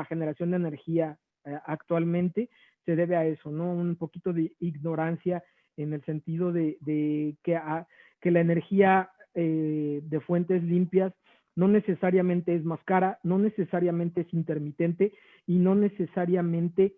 generación de energía actualmente se debe a eso, ¿no? Un poquito de ignorancia en el sentido de que la energía de fuentes limpias no necesariamente es más cara, no necesariamente es intermitente y no necesariamente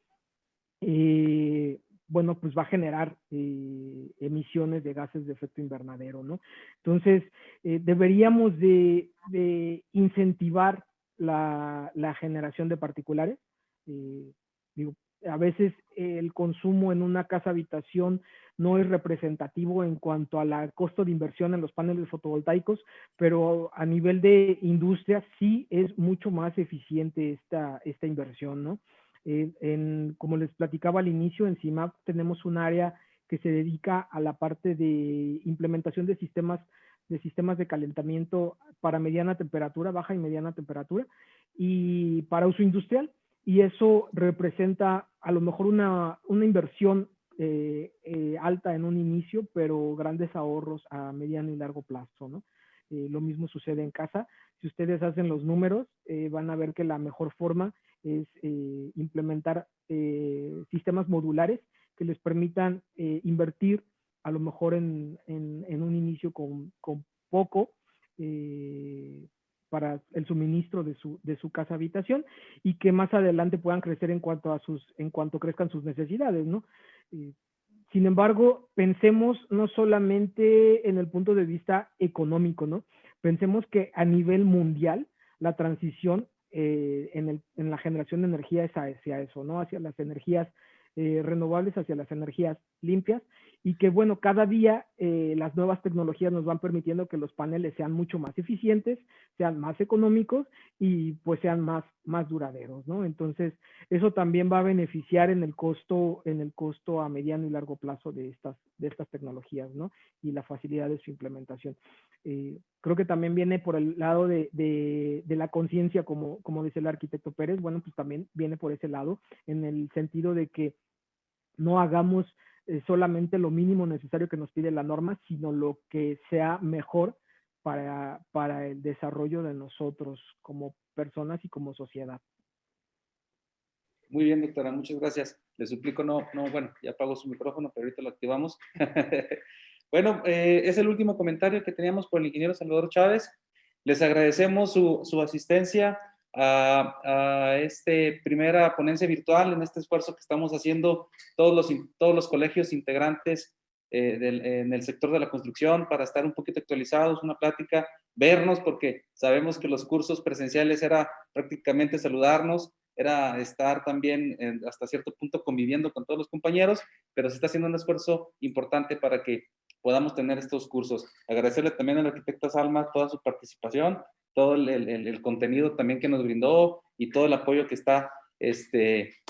bueno, pues va a generar emisiones de gases de efecto invernadero, ¿no? Entonces, deberíamos de incentivar la generación de particulares. Digo, a veces el consumo en una casa habitación no es representativo en cuanto al costo de inversión en los paneles fotovoltaicos, pero a nivel de industria sí es mucho más eficiente esta inversión, ¿no? Como les platicaba al inicio, en CIMAP tenemos un área que se dedica a la parte de implementación de sistemas de calentamiento para mediana temperatura, baja y mediana temperatura, y para uso industrial. Y eso representa a lo mejor una inversión alta en un inicio, pero grandes ahorros a mediano y largo plazo, ¿no? Lo mismo sucede en casa. Si ustedes hacen los números, van a ver que la mejor forma es implementar sistemas modulares que les permitan invertir a lo mejor en un inicio con poco para el suministro de su casa habitación y que más adelante puedan crecer en cuanto crezcan sus necesidades, ¿no? Sin embargo, pensemos no solamente en el punto de vista económico, ¿no? Pensemos que a nivel mundial la transición en la generación de energía es hacia eso, ¿no? Hacia las energías renovables, hacia las energías limpias, y que, bueno, cada día las nuevas tecnologías nos van permitiendo que los paneles sean mucho más eficientes, sean más económicos y pues sean más duraderos, ¿no? Entonces, eso también va a beneficiar en el costo a mediano y largo plazo de estas tecnologías, ¿no? Y la facilidad de su implementación. Creo que también viene por el lado de la conciencia, como dice el arquitecto Pérez, bueno, pues también viene por ese lado, en el sentido de que no hagamos solamente lo mínimo necesario que nos pide la norma, sino lo que sea mejor para el desarrollo de nosotros como personas y como sociedad. Muy bien, doctora, muchas gracias. Le suplico, bueno, ya apagó su micrófono, pero ahorita lo activamos. Bueno, es el último comentario que teníamos por el ingeniero Salvador Chávez. Les agradecemos su asistencia a esta primera ponencia virtual, en este esfuerzo que estamos haciendo todos los colegios integrantes en el sector de la construcción para estar un poquito actualizados, una plática, vernos, porque sabemos que los cursos presenciales era prácticamente saludarnos, era estar también hasta cierto punto conviviendo con todos los compañeros, pero se está haciendo un esfuerzo importante para que podamos tener estos cursos. Agradecerle también a la arquitecta Salma toda su participación, todo el contenido también que nos brindó y todo el apoyo que está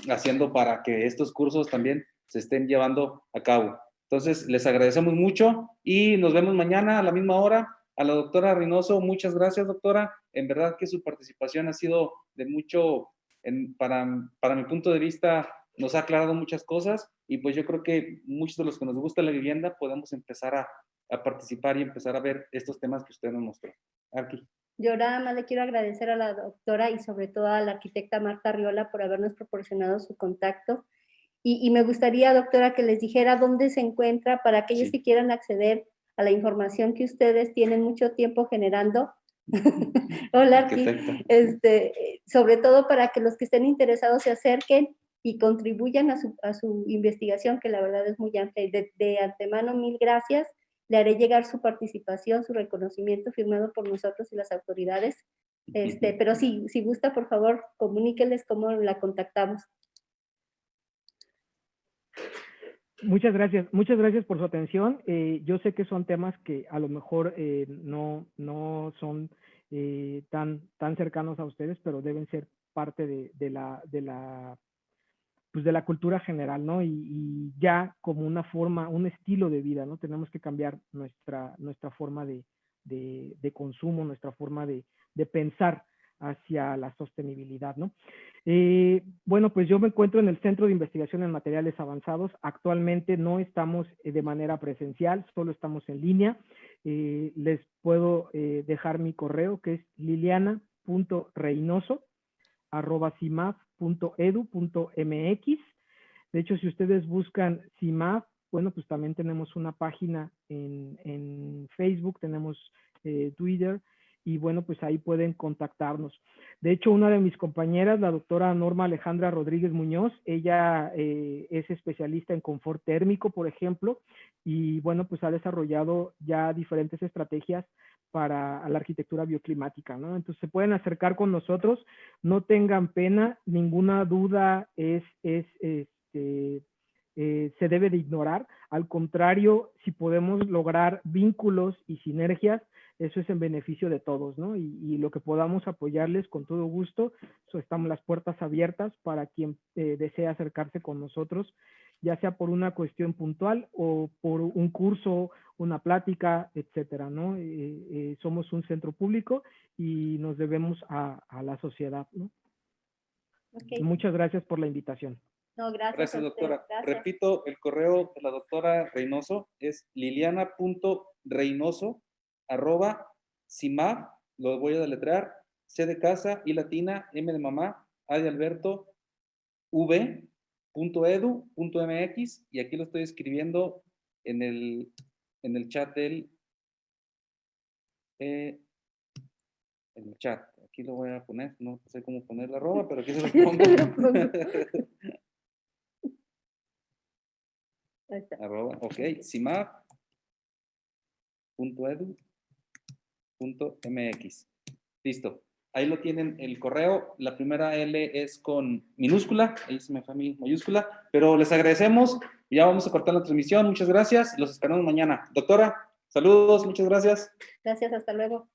haciendo para que estos cursos también se estén llevando a cabo. Entonces, les agradecemos mucho y nos vemos mañana a la misma hora. A la doctora Reynoso, muchas gracias, doctora. En verdad que su participación ha sido de mucho, para mi punto de vista, nos ha aclarado muchas cosas y pues yo creo que muchos de los que nos gusta la vivienda podemos empezar a participar y empezar a ver estos temas que usted nos mostró. Aquí. Yo nada más le quiero agradecer a la doctora y sobre todo a la arquitecta Marta Arriola por habernos proporcionado su contacto. Y me gustaría, doctora, que les dijera dónde se encuentra para aquellos Sí. que quieran acceder a la información que ustedes tienen mucho tiempo generando. Hola, Arqui. Arquitecta. Sobre todo para que los que estén interesados se acerquen y contribuyan a su investigación, que la verdad es muy amplia. De antemano, mil gracias. Le haré llegar su participación, su reconocimiento firmado por nosotros y las autoridades. Pero si gusta, por favor, comuníqueles cómo la contactamos. Muchas gracias por su atención. Yo sé que son temas que a lo mejor no son tan cercanos a ustedes, pero deben ser parte de la cultura general, ¿no? Y ya como una forma, un estilo de vida, ¿no? Tenemos que cambiar nuestra forma de consumo, nuestra forma de pensar hacia la sostenibilidad, ¿no? Bueno, pues yo me encuentro en el Centro de Investigación en Materiales Avanzados. Actualmente no estamos de manera presencial, solo estamos en línea. Les puedo dejar mi correo, que es liliana.reynoso@cimaf.edu.mx. De hecho, si ustedes buscan CIMAF, bueno, pues también tenemos una página en Facebook, tenemos Twitter, y bueno, pues ahí pueden contactarnos. De hecho, una de mis compañeras, la doctora Norma Alejandra Rodríguez Muñoz, ella es especialista en confort térmico, por ejemplo, y bueno, pues ha desarrollado ya diferentes estrategias para la arquitectura bioclimática, ¿no? Entonces se pueden acercar con nosotros, no tengan pena, ninguna duda se debe de ignorar. Al contrario, si podemos lograr vínculos y sinergias, eso es en beneficio de todos, ¿no? Y lo que podamos apoyarles con todo gusto, estamos las puertas abiertas para quien desee acercarse con nosotros, ya sea por una cuestión puntual o por un curso, una plática, etcétera, ¿no? Somos un centro público y nos debemos a la sociedad, ¿no? Okay. Muchas gracias por la invitación. No, Gracias, doctora. Gracias. Repito, el correo de la doctora Reynoso es liliana.reynoso@cimaf, lo voy a deletrear, C de casa, I latina, M de mamá, A de Alberto, v.edu.mx, y aquí lo estoy escribiendo en el chat en el chat. Aquí lo voy a poner, no sé cómo poner la arroba, pero aquí se lo pongo. Arroba, ok, cimaf.edu.mx. Listo. Ahí lo tienen el correo. La primera L es con minúscula, ahí se me fue mi mayúscula, pero les agradecemos. Ya vamos a cortar la transmisión. Muchas gracias. Los esperamos mañana. Doctora, saludos, muchas gracias. Gracias, hasta luego.